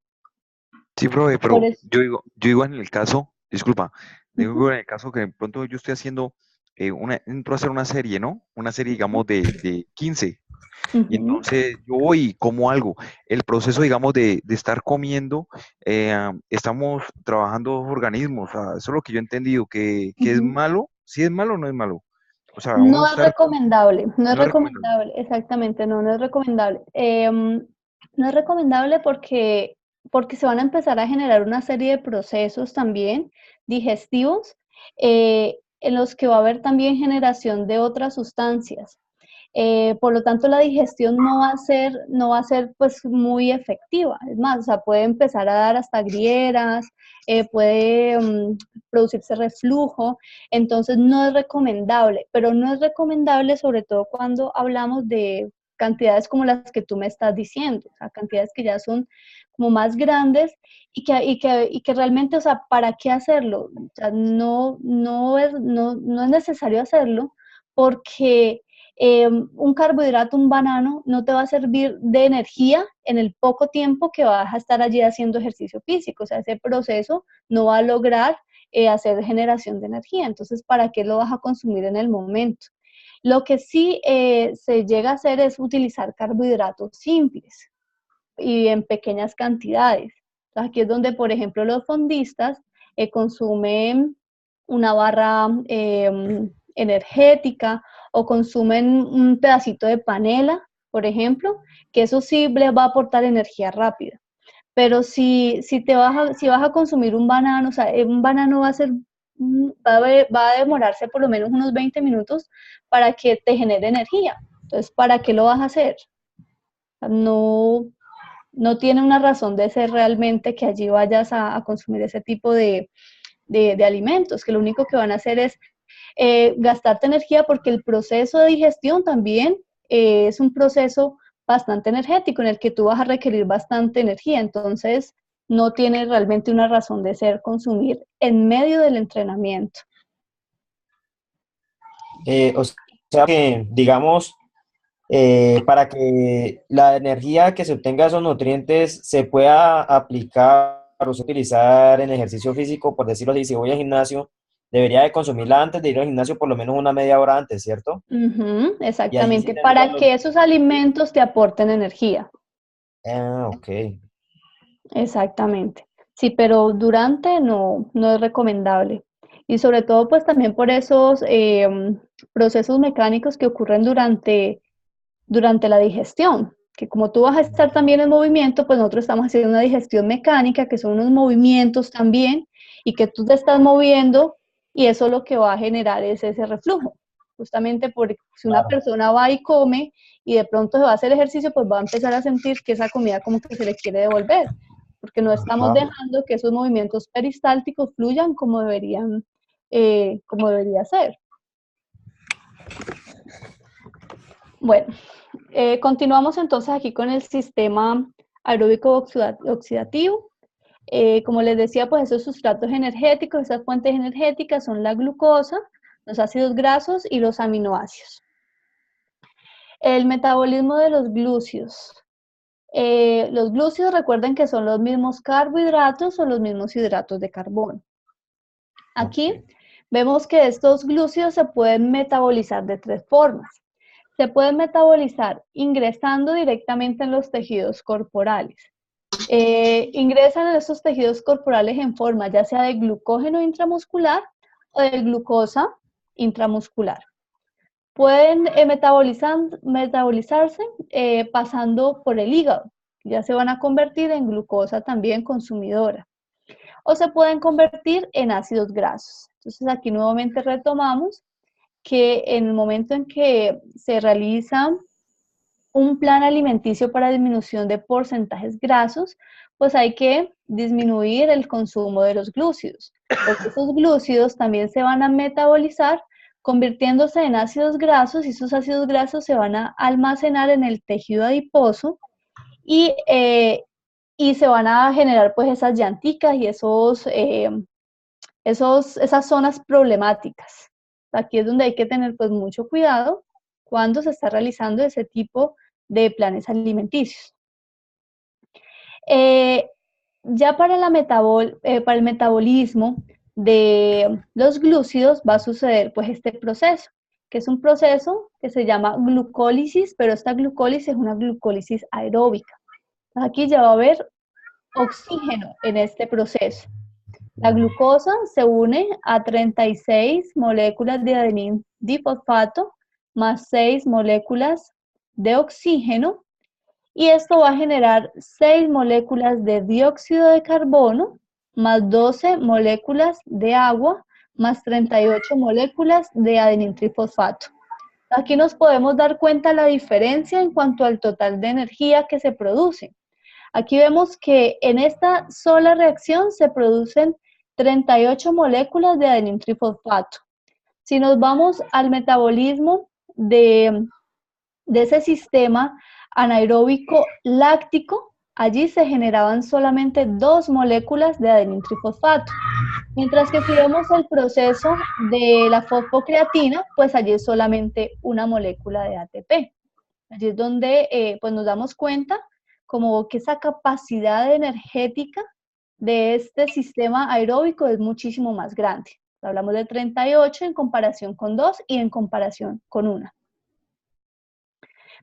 Sí, profe, Por pero eso, yo digo en el caso, disculpa, uh-huh, digo en el caso que de pronto yo estoy haciendo, entro a hacer una serie, ¿no? Una serie, digamos, de 15, y uh-huh, entonces yo voy y como algo. El proceso, digamos, de estar comiendo, estamos trabajando dos organismos, o sea, eso es lo que yo he entendido, que es uh-huh. malo, si es malo o no es malo. O sea, uno No es estar, recomendable, no es no es recomendable. recomendable, exactamente, no es recomendable. No es recomendable porque se van a empezar a generar una serie de procesos también digestivos en los que va a haber también generación de otras sustancias. Por lo tanto, la digestión no va a ser pues muy efectiva. Es más, o sea, puede empezar a dar hasta grieras, puede producirse reflujo, entonces no es recomendable, pero no es recomendable sobre todo cuando hablamos de cantidades como las que tú me estás diciendo, o sea, cantidades que ya son como más grandes y que realmente, o sea, ¿para qué hacerlo? O sea, no es necesario hacerlo porque un carbohidrato, un banano, no te va a servir de energía en el poco tiempo que vas a estar allí haciendo ejercicio físico. O sea, ese proceso no va a lograr hacer generación de energía. Entonces, ¿para qué lo vas a consumir en el momento? Lo que sí se llega a hacer es utilizar carbohidratos simples y en pequeñas cantidades. Entonces, aquí es donde, por ejemplo, los fondistas consumen una barra energética o consumen un pedacito de panela, por ejemplo, que eso sí les va a aportar energía rápida. Pero si vas a consumir un banano, o sea, un banano va a demorarse por lo menos unos 20 minutos para que te genere energía. Entonces, ¿para qué lo vas a hacer? No, no tiene una razón de ser realmente que allí vayas a consumir ese tipo de alimentos, que lo único que van a hacer es gastarte energía porque el proceso de digestión también es un proceso bastante energético en el que tú vas a requerir bastante energía, entonces no tiene realmente una razón de ser consumir en medio del entrenamiento. O sea que, digamos, para que la energía que se obtenga de esos nutrientes se pueda aplicar o se utilizar en ejercicio físico, por decirlo así, si voy al gimnasio, debería de consumirla antes de ir al gimnasio por lo menos una media hora antes, ¿cierto? Y allí sí Exactamente, necesitan para los que esos nutrientes. alimentos te aporten energía. Ah, ok. Exactamente. Sí, pero durante no es recomendable. Y sobre todo, pues también por esos procesos mecánicos que ocurren durante la digestión, que como tú vas a estar también en movimiento, pues nosotros estamos haciendo una digestión mecánica, que son unos movimientos también, y que tú te estás moviendo, y eso lo que va a generar es ese reflujo. Justamente porque si una Claro. persona va y come y de pronto se va a hacer ejercicio, pues va a empezar a sentir que esa comida como que se le quiere devolver, porque no estamos Ajá. dejando que esos movimientos peristálticos fluyan como debería ser. Bueno, continuamos entonces aquí con el sistema aeróbico oxidativo. Como les decía, pues esos sustratos energéticos, esas fuentes energéticas son la glucosa, los ácidos grasos y los aminoácidos. El metabolismo de los glúcidos. Los glúcidos, recuerden que son los mismos carbohidratos o los mismos hidratos de carbono. Aquí vemos que estos glúcidos se pueden metabolizar de 3 formas. Se pueden metabolizar ingresando directamente en los tejidos corporales. Ingresan en estos tejidos corporales en forma ya sea de glucógeno intramuscular o de glucosa intramuscular. Pueden metabolizarse pasando por el hígado, ya se van a convertir en glucosa también consumidora, o se pueden convertir en ácidos grasos. Entonces aquí nuevamente retomamos que en el momento en que se realiza un plan alimenticio para disminución de porcentajes grasos, pues hay que disminuir el consumo de los glúcidos, porque esos glúcidos también se van a metabolizar convirtiéndose en ácidos grasos, y esos ácidos grasos se van a almacenar en el tejido adiposo y se van a generar pues esas llanticas y esas zonas problemáticas. Aquí es donde hay que tener pues mucho cuidado cuando se está realizando ese tipo de planes alimenticios. Ya para el metabolismo de los glúcidos va a suceder pues este proceso, que es un proceso que se llama glucólisis, pero esta glucólisis es una glucólisis aeróbica. Aquí ya va a haber oxígeno en este proceso. La glucosa se une a 36 moléculas de adenina difosfato más 6 moléculas de oxígeno, y esto va a generar 6 moléculas de dióxido de carbono más 12 moléculas de agua más 38 moléculas de adenintrifosfato. Aquí nos podemos dar cuenta la diferencia en cuanto al total de energía que se produce. Aquí vemos que en esta sola reacción se producen 38 moléculas de adenintrifosfato. Si nos vamos al metabolismo de ese sistema anaeróbico láctico, allí se generaban solamente 2 moléculas de adenintrifosfato. Mientras que si vemos el proceso de la fosfocreatina, pues allí es solamente una molécula de ATP. Allí es donde pues nos damos cuenta como que esa capacidad energética de este sistema aeróbico es muchísimo más grande. Hablamos de 38 en comparación con 2 y en comparación con 1.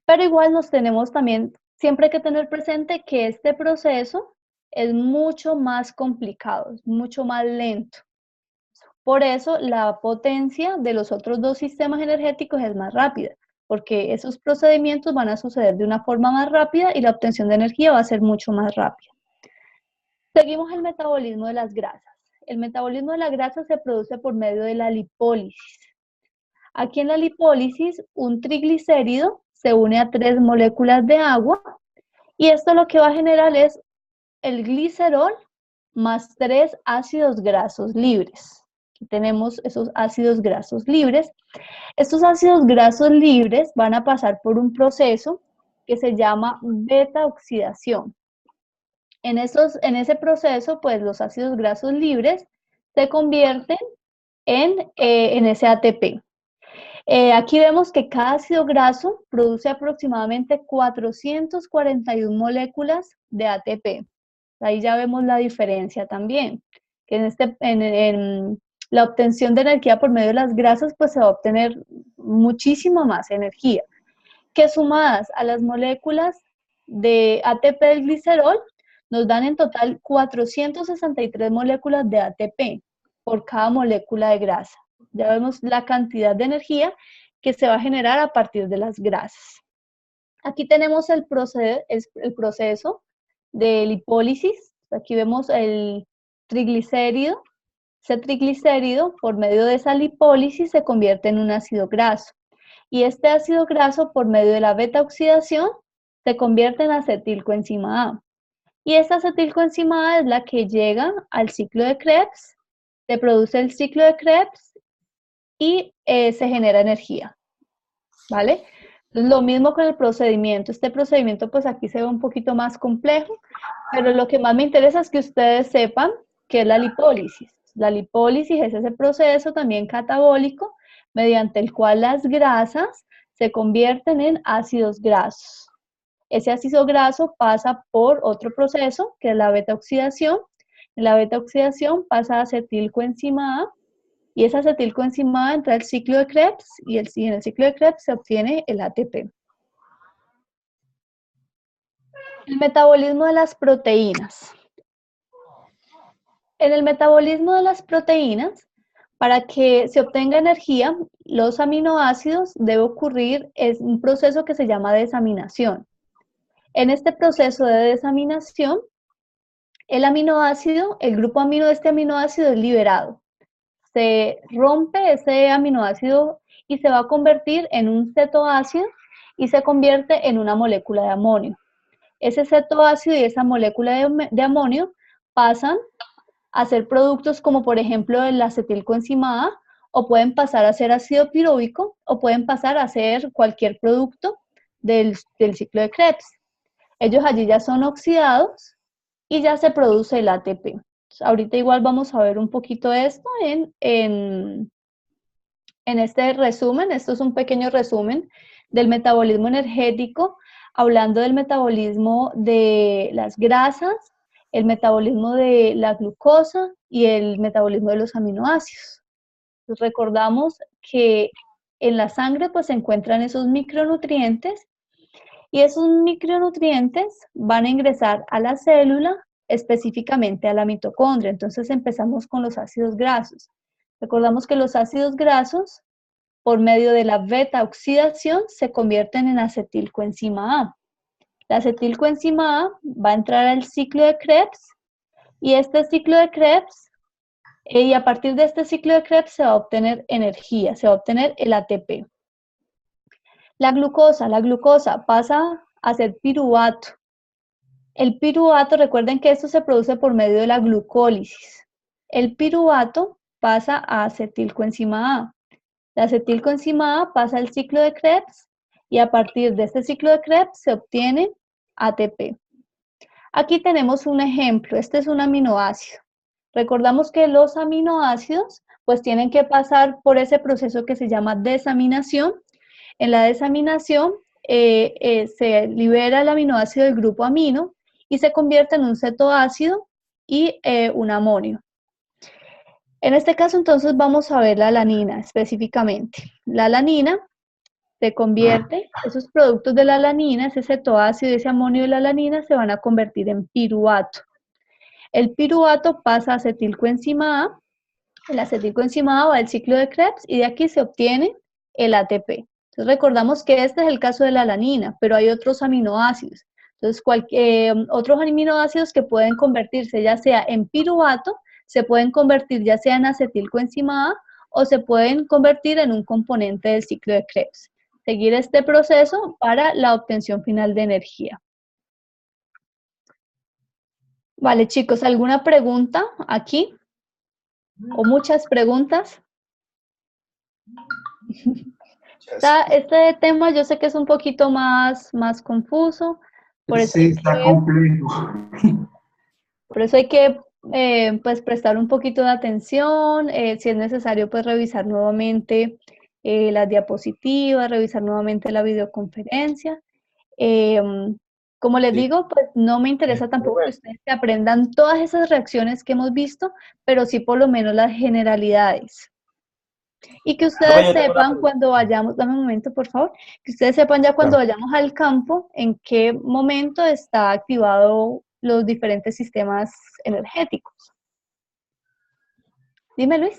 Pero igual nos tenemos también siempre que tener presente que este proceso es mucho más complicado, es mucho más lento. Por eso la potencia de los otros 2 sistemas energéticos es más rápida, porque esos procedimientos van a suceder de una forma más rápida y la obtención de energía va a ser mucho más rápida. Seguimos el metabolismo de las grasas. El metabolismo de la grasa se produce por medio de la lipólisis. Aquí en la lipólisis, un triglicérido se une a 3 moléculas de agua, y esto lo que va a generar es el glicerol más 3 ácidos grasos libres. Aquí tenemos esos ácidos grasos libres. Estos ácidos grasos libres van a pasar por un proceso que se llama beta-oxidación. En ese proceso, pues los ácidos grasos libres se convierten en ese ATP. Aquí vemos que cada ácido graso produce aproximadamente 441 moléculas de ATP. Ahí ya vemos la diferencia también, que en la obtención de energía por medio de las grasas, pues se va a obtener muchísima más energía, que sumadas a las moléculas de ATP del glicerol, nos dan en total 463 moléculas de ATP por cada molécula de grasa. Ya vemos la cantidad de energía que se va a generar a partir de las grasas. Aquí tenemos el proceso de lipólisis. Aquí vemos el triglicérido. Ese triglicérido, por medio de esa lipólisis, se convierte en un ácido graso. Y este ácido graso, por medio de la beta-oxidación, se convierte en acetilcoenzima A. Y esta acetilcoenzima A es la que llega al ciclo de Krebs, se produce el ciclo de Krebs y se genera energía, ¿vale? Lo mismo con el procedimiento. Este procedimiento pues aquí se ve un poquito más complejo, pero lo que más me interesa es que ustedes sepan qué es la lipólisis. La lipólisis es ese proceso también catabólico mediante el cual las grasas se convierten en ácidos grasos. Ese ácido graso pasa por otro proceso que es la beta-oxidación. En la beta-oxidación pasa a acetilcoenzima A y esa acetilcoenzima A entra al ciclo de Krebs y en el ciclo de Krebs se obtiene el ATP. El metabolismo de las proteínas. En el metabolismo de las proteínas, para que se obtenga energía, los aminoácidos debe ocurrir un proceso que se llama desaminación. En este proceso de desaminación, el aminoácido, el grupo amino de este aminoácido es liberado. Se rompe ese aminoácido y se va a convertir en un cetoácido y se convierte en una molécula de amonio. Ese cetoácido y esa molécula de amonio pasan a ser productos como por ejemplo el acetilcoenzima A, o pueden pasar a ser ácido piruvico, o pueden pasar a ser cualquier producto del ciclo de Krebs. Ellos allí ya son oxidados y ya se produce el ATP. Entonces, ahorita igual vamos a ver un poquito de esto en este resumen. Esto es un pequeño resumen del metabolismo energético, hablando del metabolismo de las grasas, el metabolismo de la glucosa y el metabolismo de los aminoácidos. Entonces, recordamos que en la sangre pues se encuentran esos micronutrientes y esos micronutrientes van a ingresar a la célula, específicamente a la mitocondria. Entonces empezamos con los ácidos grasos. Recordamos que los ácidos grasos, por medio de la beta-oxidación, se convierten en acetilcoenzima A. La acetilcoenzima A va a entrar al ciclo de Krebs y este ciclo de Krebs, y a partir de este ciclo de Krebs se va a obtener energía, se va a obtener el ATP. La glucosa pasa a ser piruvato. El piruvato, recuerden que esto se produce por medio de la glucólisis. El piruvato pasa a acetilcoenzima A. La acetilcoenzima A pasa al ciclo de Krebs y a partir de este ciclo de Krebs se obtiene ATP. Aquí tenemos un ejemplo, este es un aminoácido. Recordamos que los aminoácidos pues tienen que pasar por ese proceso que se llama desaminación. En la desaminación se libera el aminoácido del grupo amino y se convierte en un cetoácido y un amonio. En este caso entonces vamos a ver la alanina específicamente. La alanina se convierte, esos productos de la alanina, ese cetoácido y ese amonio de la alanina se van a convertir en piruvato. El piruvato pasa a acetilcoenzima A, el acetilcoenzima A va al ciclo de Krebs y de aquí se obtiene el ATP. Entonces recordamos que este es el caso de la alanina, pero hay otros aminoácidos. Entonces otros aminoácidos que pueden convertirse ya sea en piruvato, se pueden convertir ya sea en acetilcoenzima A o se pueden convertir en un componente del ciclo de Krebs. Seguir este proceso para la obtención final de energía. Vale, chicos, ¿alguna pregunta aquí? ¿O muchas preguntas? Este tema yo sé que es un poquito más confuso. Por eso sí, está complejo. Por eso hay que pues prestar un poquito de atención, si es necesario pues revisar nuevamente las diapositivas, revisar nuevamente la videoconferencia. Como les digo, pues no me interesa tampoco que ustedes aprendan todas esas reacciones que hemos visto, pero sí por lo menos las generalidades. Y que ustedes sepan cuando vayamos, dame un momento por favor, que ustedes sepan ya cuando vayamos al campo en qué momento está activado los diferentes sistemas energéticos. Dime, Luis.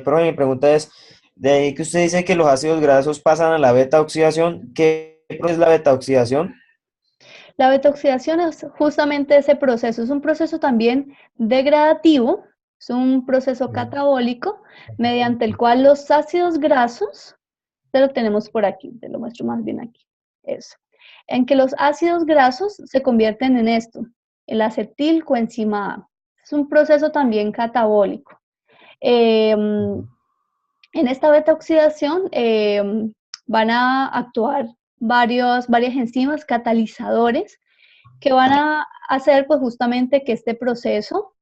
Profe, mi pregunta es, de ahí que usted dice que los ácidos grasos pasan a la beta-oxidación, ¿qué es la beta-oxidación? La beta-oxidación es justamente ese proceso, es un proceso también degradativo, es un proceso catabólico mediante el cual los ácidos grasos, te lo tenemos por aquí, te lo muestro más bien aquí, eso, en que los ácidos grasos se convierten en esto, el acetilcoenzima A. Es un proceso también catabólico. En esta beta-oxidación, van a actuar varias enzimas catalizadores que van a hacer pues justamente que este proceso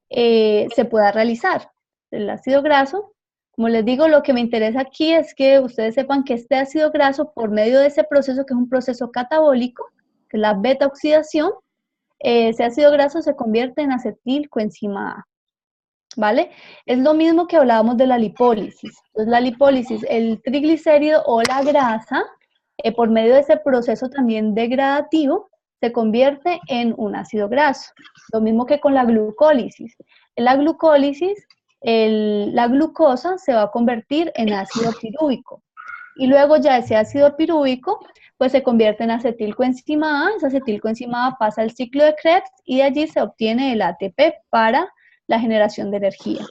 se pueda realizar. El ácido graso, como les digo, lo que me interesa aquí es que ustedes sepan que este ácido graso, por medio de ese proceso, que es un proceso catabólico, que es la beta oxidación, ese ácido graso se convierte en acetilcoenzima A, ¿vale? Es lo mismo que hablábamos de la lipólisis. Entonces, la lipólisis, el triglicérido o la grasa, por medio de ese proceso también degradativo, se convierte en un ácido graso. Lo mismo que con la glucólisis. En la glucólisis, la glucosa se va a convertir en ácido pirúvico. Y luego ya ese ácido pirúvico pues se convierte en acetilcoenzima A. Esa acetilcoenzima A pasa al ciclo de Krebs y de allí se obtiene el ATP para la generación de energía.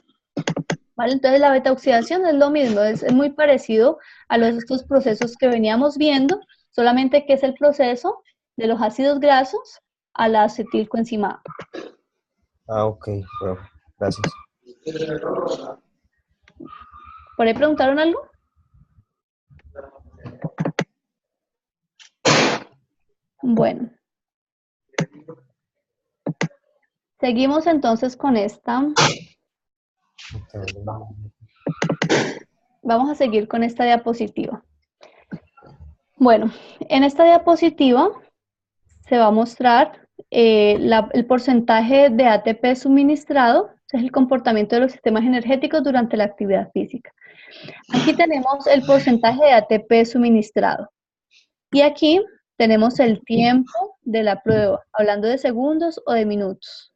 ¿Vale? Entonces la beta-oxidación es lo mismo, es muy parecido a estos procesos que veníamos viendo, solamente que es el proceso de los ácidos grasos a la acetilcoenzima A. Ok, bueno, gracias. ¿Por ahí preguntaron algo? Bueno. Seguimos entonces con esta. Vamos a seguir con esta diapositiva. Bueno, en esta diapositiva se va a mostrar el porcentaje de ATP suministrado, es el comportamiento de los sistemas energéticos durante la actividad física. Aquí tenemos el porcentaje de ATP suministrado. Y aquí tenemos el tiempo de la prueba, hablando de segundos o de minutos.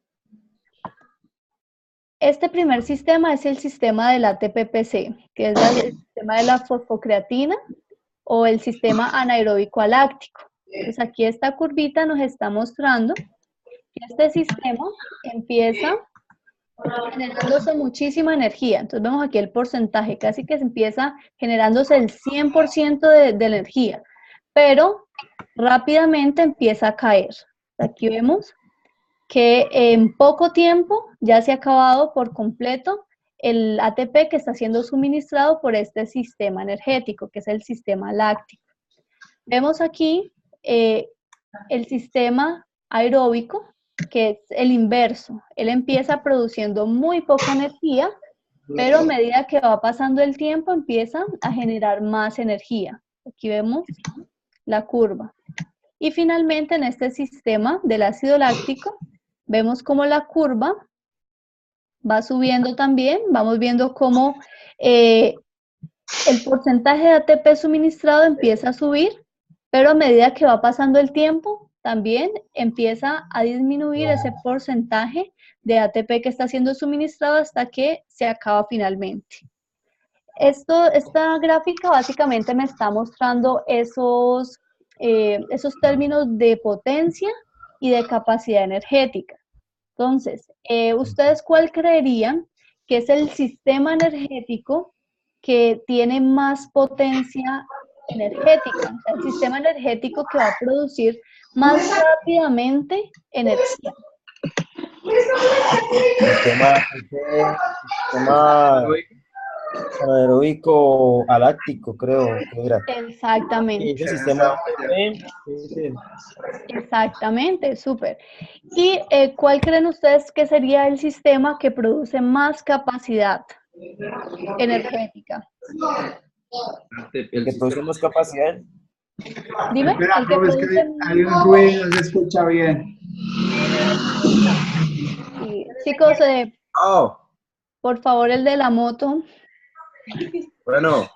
Este primer sistema es el sistema del ATP-PC, que es el sistema de la fosfocreatina o el sistema anaeróbico aláctico. Entonces aquí esta curvita nos está mostrando que este sistema empieza generándose muchísima energía. Entonces vemos aquí el porcentaje, casi que se empieza generándose el 100% de la energía, pero rápidamente empieza a caer. Aquí vemos que en poco tiempo ya se ha acabado por completo el ATP que está siendo suministrado por este sistema energético, que es el sistema láctico. Vemos aquí el sistema aeróbico, que es el inverso. Él empieza produciendo muy poca energía, pero a medida que va pasando el tiempo empieza a generar más energía. Aquí vemos la curva. Y finalmente en este sistema del ácido láctico, vemos cómo la curva va subiendo también, vamos viendo cómo el porcentaje de ATP suministrado empieza a subir, pero a medida que va pasando el tiempo, también empieza a disminuir ese porcentaje de ATP que está siendo suministrado hasta que se acaba finalmente. Esta gráfica básicamente me está mostrando esos términos de potencia y de capacidad energética. Entonces, ¿ustedes cuál creerían que es el sistema energético que tiene más potencia energética? O sea, el sistema energético que va a producir más rápidamente energía. Sistema anaeróbico aláctico, creo que era. Exactamente. Ese sistema Exactamente, súper. ¿Y cuál creen ustedes que sería el sistema que produce más capacidad energética? el que produce más capacidad. Dime, Espera, el que profe, es que produce hay un ruido, no se escucha bien. Sí. Chicos, Oh, por favor, el de la moto. bueno.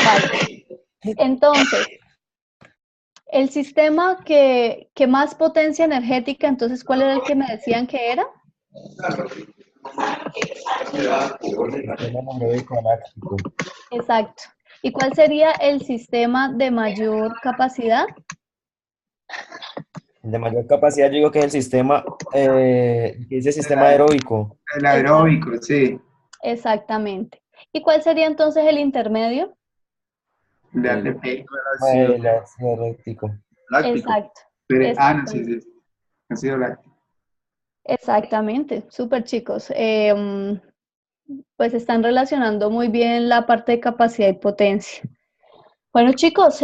Vale. Entonces, el sistema que más potencia energética, entonces, ¿cuál era el que me decían que era? Sistema anaeróbico aláctico. Exacto. ¿Y cuál sería el sistema de mayor capacidad? De mayor capacidad, yo digo que es el sistema, que dice sistema aeróbico. El aeróbico, sí. Exactamente. ¿Y cuál sería entonces el intermedio? De ATP. El ácido láctico. Exacto. Pero, no, sí, sí. Ácido láctico. Exactamente. Súper, chicos. Pues están relacionando muy bien la parte de capacidad y potencia. Bueno, chicos,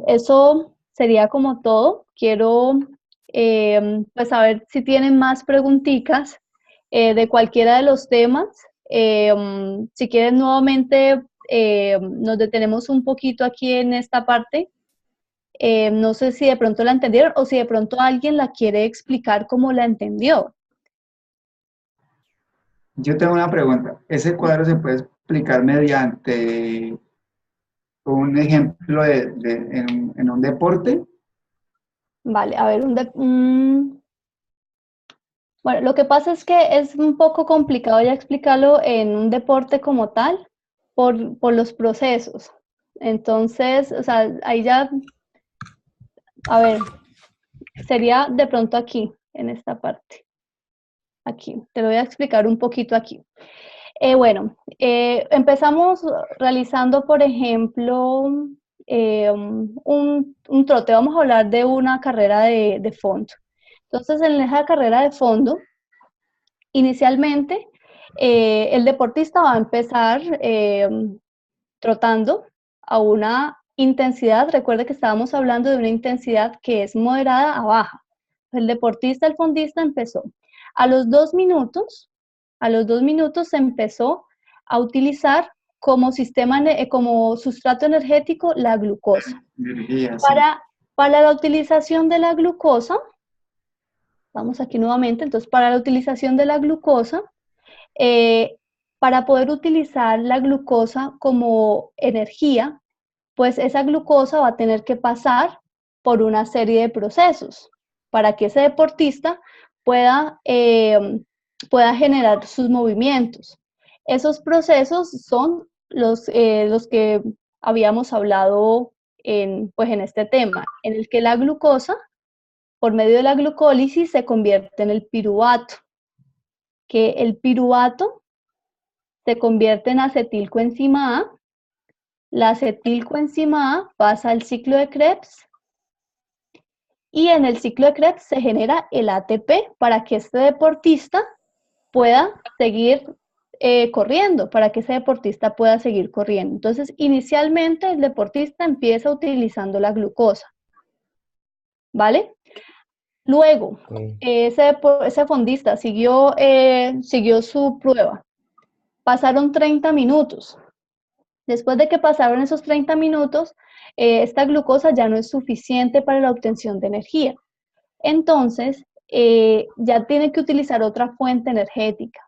eso sería como todo. Quiero pues saber si tienen más preguntitas de cualquiera de los temas. Si quieren nuevamente, nos detenemos un poquito aquí en esta parte. No sé si de pronto la entendieron o si de pronto alguien la quiere explicar cómo la entendió. Yo tengo una pregunta. ¿Ese cuadro se puede explicar mediante un ejemplo en un deporte? Vale, a ver, bueno, lo que pasa es que es un poco complicado ya explicarlo en un deporte como tal por los procesos. Entonces, o sea, ahí ya, a ver, sería de pronto aquí, en esta parte. Aquí, te lo voy a explicar un poquito aquí. Bueno, empezamos realizando, por ejemplo, un trote. Vamos a hablar de una carrera de fondo. Entonces, en esa carrera de fondo, inicialmente, el deportista va a empezar trotando a una intensidad. Recuerde que estábamos hablando de una intensidad que es moderada a baja. El deportista, el fondista, empezó. A los 2 minutos se empezó a utilizar como como sustrato energético la glucosa. Energía, sí. Para la utilización de la glucosa, vamos aquí nuevamente, entonces para la utilización de la glucosa, para poder utilizar la glucosa como energía, pues esa glucosa va a tener que pasar por una serie de procesos para que ese deportista pueda generar sus movimientos. Esos procesos son los que habíamos hablado pues en este tema, en el que la glucosa, por medio de la glucólisis, se convierte en el piruvato, que el piruvato se convierte en acetilcoenzima A. La acetilcoenzima A pasa al ciclo de Krebs y en el ciclo de Krebs se genera el ATP para que este deportista pueda seguir corriendo, para que ese deportista pueda seguir corriendo. Entonces, inicialmente el deportista empieza utilizando la glucosa, ¿vale? Luego, ese fondista siguió su prueba. Pasaron 30 minutos. Después de que pasaron esos 30 minutos, esta glucosa ya no es suficiente para la obtención de energía. Entonces, ya tiene que utilizar otra fuente energética.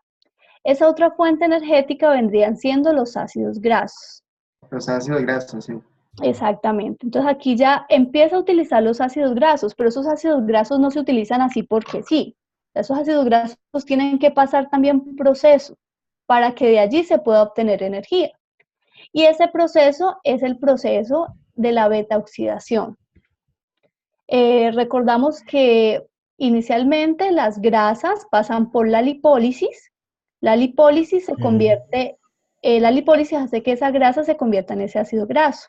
Esa otra fuente energética vendrían siendo los ácidos grasos. Los ácidos grasos, sí. Exactamente. Entonces aquí ya empieza a utilizar los ácidos grasos, pero esos ácidos grasos no se utilizan así porque sí. Esos ácidos grasos tienen que pasar también un proceso para que de allí se pueda obtener energía. Y ese proceso es el proceso de la beta-oxidación. Recordamos que inicialmente las grasas pasan por la lipólisis. La lipólisis se convierte, la lipólisis hace que esa grasa se convierta en ese ácido graso.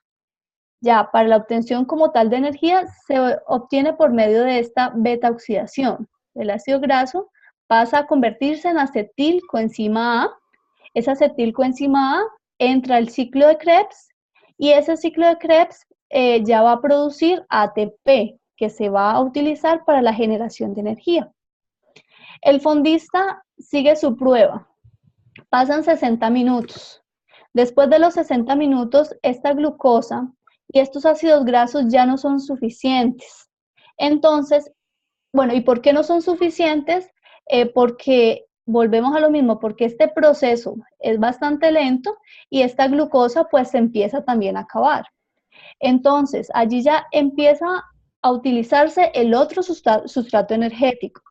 Ya, para la obtención como tal de energía se obtiene por medio de esta beta-oxidación. El ácido graso pasa a convertirse en acetilcoenzima A. Esa acetilcoenzima A entra al ciclo de Krebs y ese ciclo de Krebs ya va a producir ATP, que se va a utilizar para la generación de energía. El fondista sigue su prueba. Pasan 60 minutos. Después de los 60 minutos, esta glucosa y estos ácidos grasos ya no son suficientes. Entonces, bueno, ¿y por qué no son suficientes? Porque volvemos a lo mismo, porque este proceso es bastante lento y esta glucosa pues se empieza también a acabar. Entonces, allí ya empieza a utilizarse el otro sustrato energético.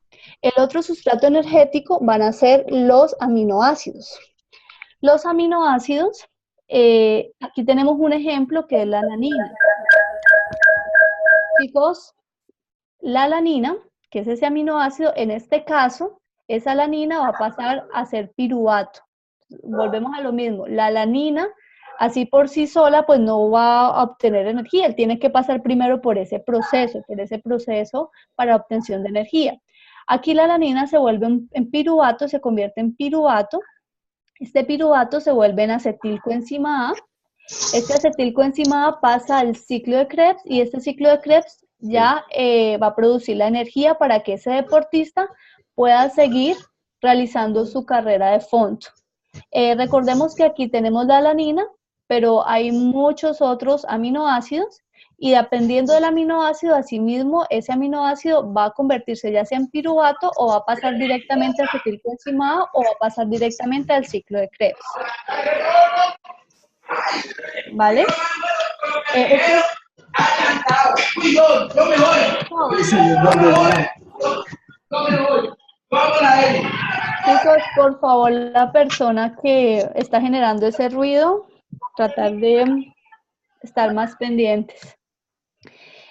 El otro sustrato energético van a ser los aminoácidos. Los aminoácidos, aquí tenemos un ejemplo que es la alanina. Chicos, la alanina, que es ese aminoácido, en este caso, esa alanina va a pasar a ser piruvato. Volvemos a lo mismo, la alanina, así por sí sola, pues no va a obtener energía, él tiene que pasar primero por ese proceso para obtención de energía. Aquí la alanina se vuelve en piruvato, se convierte en piruvato. Este piruvato se vuelve en acetilcoenzima A Este acetilcoenzima pasa al ciclo de Krebs y este ciclo de Krebs ya va a producir la energía para que ese deportista pueda seguir realizando su carrera de fondo. Recordemos que aquí tenemos la alanina, pero hay muchos otros aminoácidos y dependiendo del aminoácido, asimismo, ese aminoácido va a convertirse ya sea en piruvato o va a pasar directamente a acetilcoenzima A o va a pasar directamente al ciclo de Krebs. ¿Vale? Chicos, por favor, la persona que está generando ese ruido, tratar de estar más pendientes.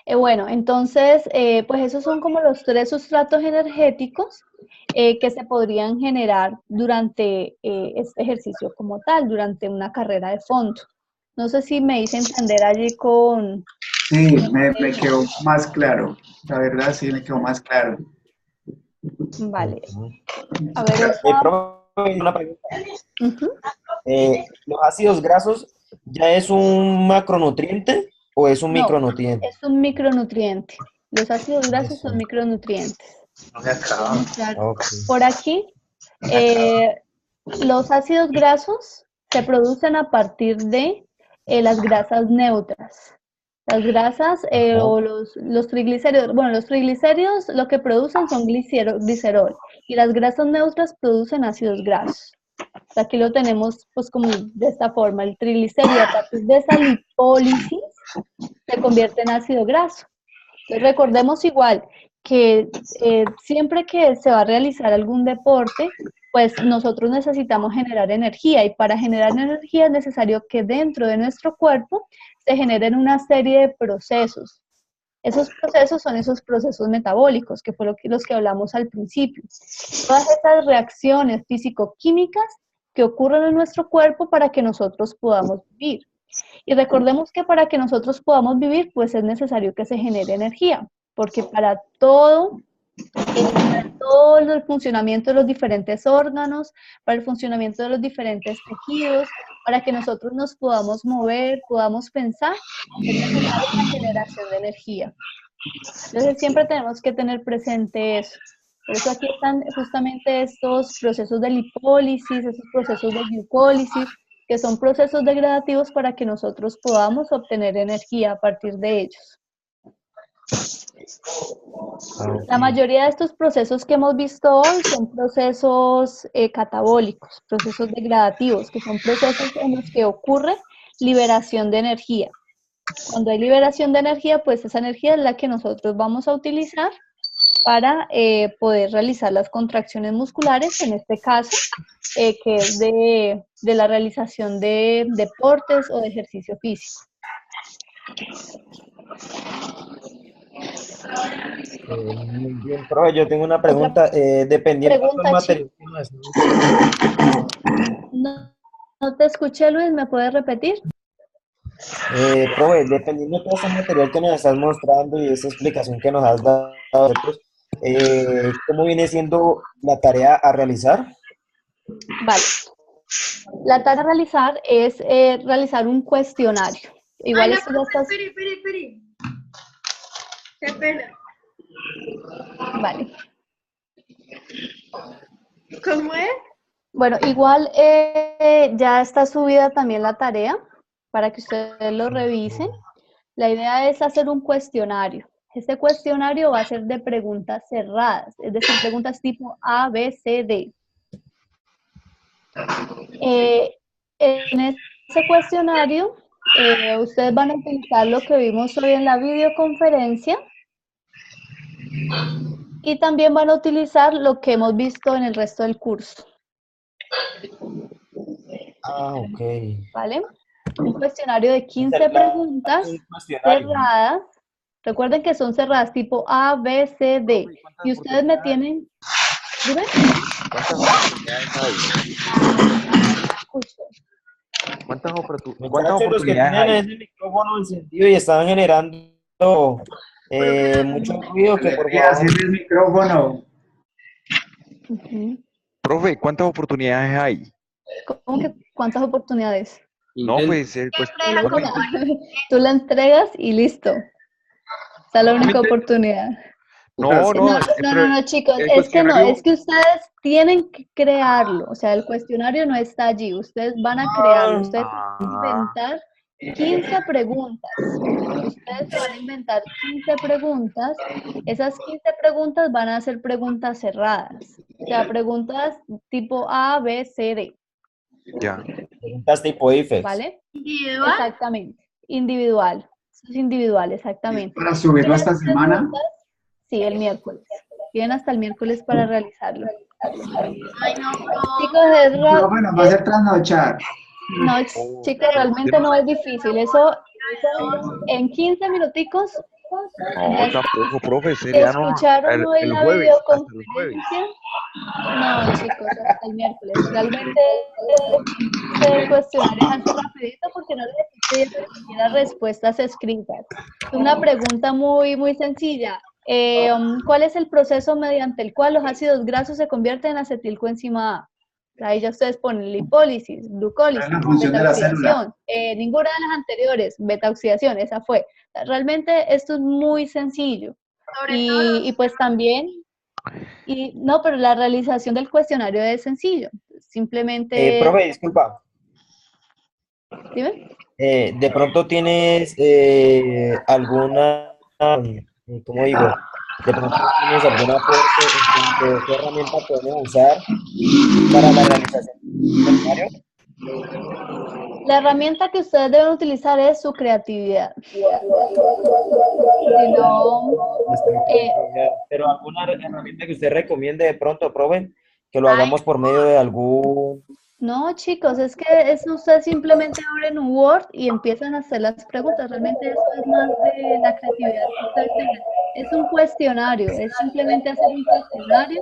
Bueno, entonces, pues esos son como los 3 sustratos energéticos que se podrían generar durante este ejercicio como tal, durante una carrera de fondo. No sé si me hice entender allí con... Sí, me quedó más claro. La verdad, sí, me quedó más claro. Vale. A ver, Profe, una pregunta. ¿Los ácidos grasos ya es un macronutriente o es un no, micronutriente? es un micronutriente. Los ácidos grasos son micronutrientes. Por aquí, los ácidos grasos se producen a partir de las grasas neutras. Las grasas o los triglicéridos, bueno, los triglicéridos lo que producen son glicerol y las grasas neutras producen ácidos grasos. Aquí lo tenemos pues como de esta forma, el triglicérido a partir de esa lipólisis se convierte en ácido graso. Entonces recordemos igual que siempre que se va a realizar algún deporte, pues nosotros necesitamos generar energía y para generar energía es necesario que dentro de nuestro cuerpo se generen una serie de procesos. Esos procesos son esos procesos metabólicos, que fue los que hablamos al principio. Todas esas reacciones físico-químicas que ocurren en nuestro cuerpo para que nosotros podamos vivir. Y recordemos que para que nosotros podamos vivir, pues es necesario que se genere energía, porque para todo el funcionamiento de los diferentes órganos, para el funcionamiento de los diferentes tejidos, para que nosotros nos podamos mover, podamos pensar, es necesaria la generación de energía. Entonces siempre tenemos que tener presente eso. Por eso aquí están justamente estos procesos de lipólisis, esos procesos de glucólisis, que son procesos degradativos para que nosotros podamos obtener energía a partir de ellos. La mayoría de estos procesos que hemos visto hoy son procesos catabólicos, procesos degradativos, que son procesos en los que ocurre liberación de energía. Cuando hay liberación de energía, pues esa energía es la que nosotros vamos a utilizar para poder realizar las contracciones musculares, en este caso, que es de la realización de deportes o de ejercicio físico. Muy bien, profe, yo tengo una pregunta. Dependiendo del material que nos no te escuché, Luis, ¿me puedes repetir? Profe, dependiendo de todo ese material que nos estás mostrando y esa explicación que nos has dado, ¿cómo viene siendo la tarea a realizar? Vale. La tarea a realizar es realizar un cuestionario. Igual esto ya está... Qué pena. Vale. ¿Cómo es? Bueno, igual ya está subida también la tarea para que ustedes lo revisen. La idea es hacer un cuestionario. Este cuestionario va a ser de preguntas cerradas, es decir, preguntas tipo A, B, C, D. En ese cuestionario, ustedes van a utilizar lo que vimos hoy en la videoconferencia y también van a utilizar lo que hemos visto en el resto del curso. Ok. ¿Vale? Un cuestionario de 15 preguntas cerradas. Recuerden que son cerradas tipo A, B, C, D. Y ustedes me tienen... ¿Dime? ¿Cuántas Muchachos, los que oportunidades tienen hay? ese micrófono encendido y están generando mucho ruido, que por favor... el micrófono. Uh-huh. Profe, ¿cuántas oportunidades hay? ¿Cómo que cuántas oportunidades? No, pues, Siempre dejan como Tú la entregas y listo. Esa es la única Obviamente- oportunidad. no, No, pero no, chicos, el es que no, cuestionario- es que ustedes tienen que crearlo, o sea, el cuestionario no está allí, ustedes van a crearlo, ustedes van a inventar 15 preguntas, ustedes se van a inventar 15 preguntas, esas 15 preguntas van a ser preguntas cerradas, o sea, preguntas tipo A, B, C, D, Ya. Preguntas tipo IFEX. ¿vale? individual. Exactamente, individual, eso es individual, exactamente. Para subirlo Las esta semana. preguntas, sí, el miércoles. Tienen hasta el miércoles para realizarlo. Ay, no, Chicos, es No, bueno, va a ser trasnochar. no, chicos, realmente no es difícil. Eso en 15 minuticos, No, tampoco, profe, si sería no, escucharon hoy el la jueves, hasta el jueves. videoconferencia, no, chicos, hasta el miércoles. Realmente este cuestionario es así rapidito porque no necesita ni siquiera respuestas escritas. Es una pregunta muy sencilla. ¿Cuál es el proceso mediante el cual los ácidos grasos se convierten en acetilcoenzima A? Ahí ya ustedes ponen lipólisis, glucólisis, La función de la célula. betaoxidación. Ninguna de las anteriores, betaoxidación, esa fue. Realmente esto es muy sencillo. sobre todo Y pues también, no, pero la realización del cuestionario es sencillo. Simplemente, Profe, disculpa. dime. De pronto tienes alguna, ¿cómo digo? De pronto tienes algún aporte en cuanto a qué herramienta podemos usar para la realización del cuestionario. La herramienta que ustedes deben utilizar es su creatividad. Si no, Pero alguna herramienta que usted recomiende de pronto, profe, que lo hagamos por medio de algún... no, chicos, es que eso ustedes simplemente abren un Word y empiezan a hacer las preguntas. Realmente eso es más de la creatividad que ustedes tengan. Es un cuestionario, es simplemente hacer un cuestionario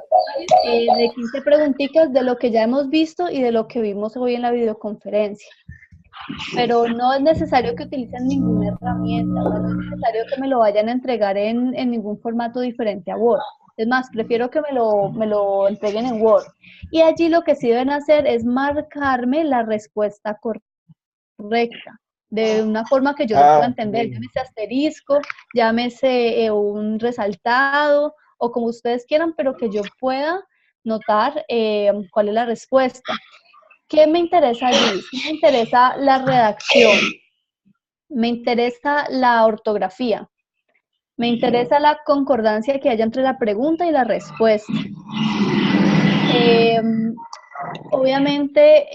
de 15 preguntitas de lo que ya hemos visto y de lo que vimos hoy en la videoconferencia. Pero no es necesario que utilicen ninguna herramienta, o sea, no es necesario que me lo vayan a entregar en ningún formato diferente a Word. Es más, prefiero que me lo entreguen en Word. Y allí lo que sí deben hacer es marcarme la respuesta correcta, de una forma que yo lo pueda entender, llámese asterisco, llámese un resaltado, o como ustedes quieran, pero que yo pueda notar cuál es la respuesta. ¿Qué me interesa allí? Sí, me interesa la redacción, me interesa la ortografía, me interesa la concordancia que haya entre la pregunta y la respuesta. Obviamente,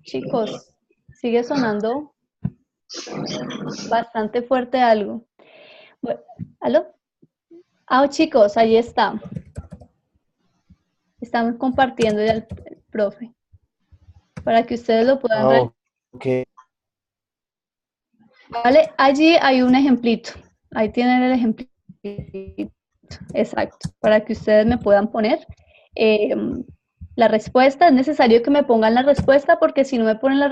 chicos, sigue sonando bastante fuerte algo. Bueno, ¿aló? Chicos, ahí está. Están compartiendo ya el profe, para que ustedes lo puedan ver. Okay. Vale, allí hay un ejemplito. Ahí tienen el ejemplito. Exacto. Para que ustedes me puedan poner la respuesta. Es necesario que me pongan la respuesta porque si no me ponen la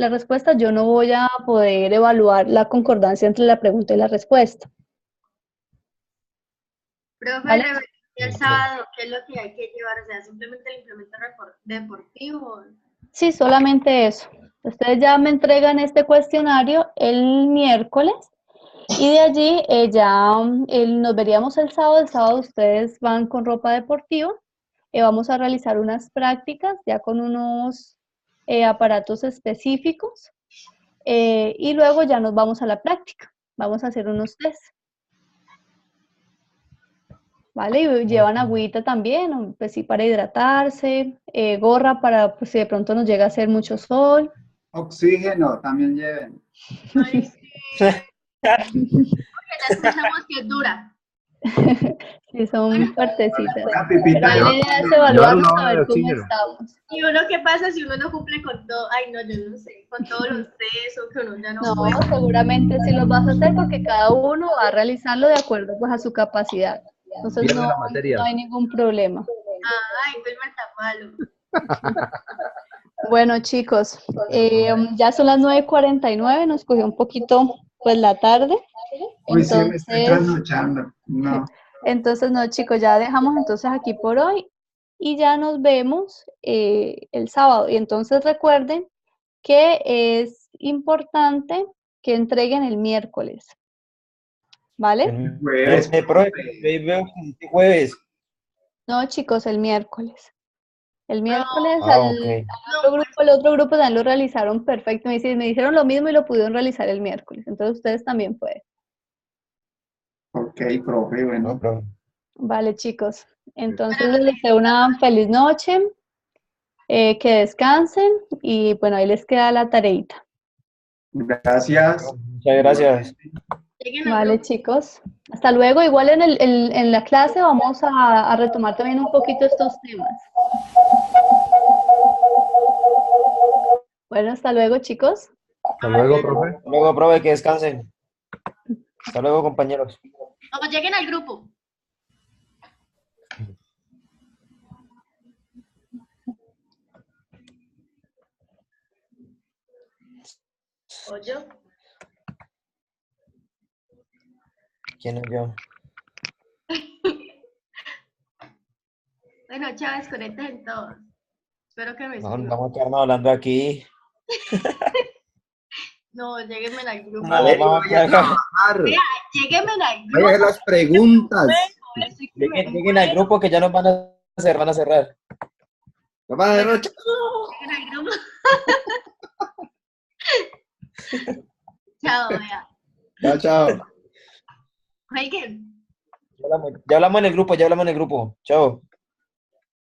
respuesta, yo no voy a poder evaluar la concordancia entre la pregunta y la respuesta. Profe, ¿Vale? el sábado, ¿qué es lo que hay que llevar? O sea, simplemente el implemento deportivo. Sí, solamente eso. Ustedes ya me entregan este cuestionario el miércoles y de allí nos veríamos el sábado. El sábado ustedes van con ropa deportiva. Vamos a realizar unas prácticas ya con unos aparatos específicos y luego ya nos vamos a la práctica. Vamos a hacer unos test. ¿Vale? Y llevan agüita también, pues sí, para hidratarse, gorra para pues, si de pronto nos llega a hacer mucho sol. Oxígeno también lleven. Ay, sí. Ya escuchamos que es dura. Sí, son fuertecitas. Una Pero pipita. ahí la idea es evaluarnos a ver cómo estamos. ¿Y uno qué pasa si uno no cumple con todo? Ay, no, yo no sé, con todos los test o que uno ya no No, puede. seguramente sí los vas a hacer porque cada uno va a realizarlo de acuerdo pues, a su capacidad. Entonces Pierde no la materia. hay ningún problema. Ay, pues me malo. Bueno, chicos, ya son las 9:49, nos cogió un poquito pues la tarde. Uy, sí, me estoy Entonces, trasnochando. No. entonces no, chicos, ya dejamos entonces aquí por hoy. y ya nos vemos el sábado. Y entonces recuerden que es importante que entreguen el miércoles, ¿vale? Jueves, Profe, yo veo que dice jueves. No, chicos, el miércoles. El miércoles Ah, ok. el otro grupo también lo realizaron perfecto. Me dijeron lo mismo y lo pudieron realizar el miércoles. Entonces ustedes también pueden. ok, profe, No, bueno. profe. Vale, chicos. Entonces les deseo una feliz noche, que descansen y bueno, ahí les queda la tareita. Gracias. Muchas gracias. Lleguen al Vale, grupo. chicos. Hasta luego. Igual en la clase vamos a retomar también un poquito estos temas. Bueno, hasta luego, chicos. Hasta luego, profe. Hasta luego, profe, que descansen. Hasta luego, compañeros. No, lleguen al grupo. ¿O yo? ¿Quién es yo? Bueno, chao, desconecten todos. Espero que me No, escriban. vamos a quedarnos hablando aquí. No, lleguenme al grupo. No, vamos a quedar- Lleguenme al Vaya a grupo. hacer las preguntas. Así que me Lleguen al grupo que ya nos van a cerrar. Papá de Rocha. lleguen al grupo. Chao, vea. Chao, chao. Jueguen. Ya hablamos en el grupo, Chao.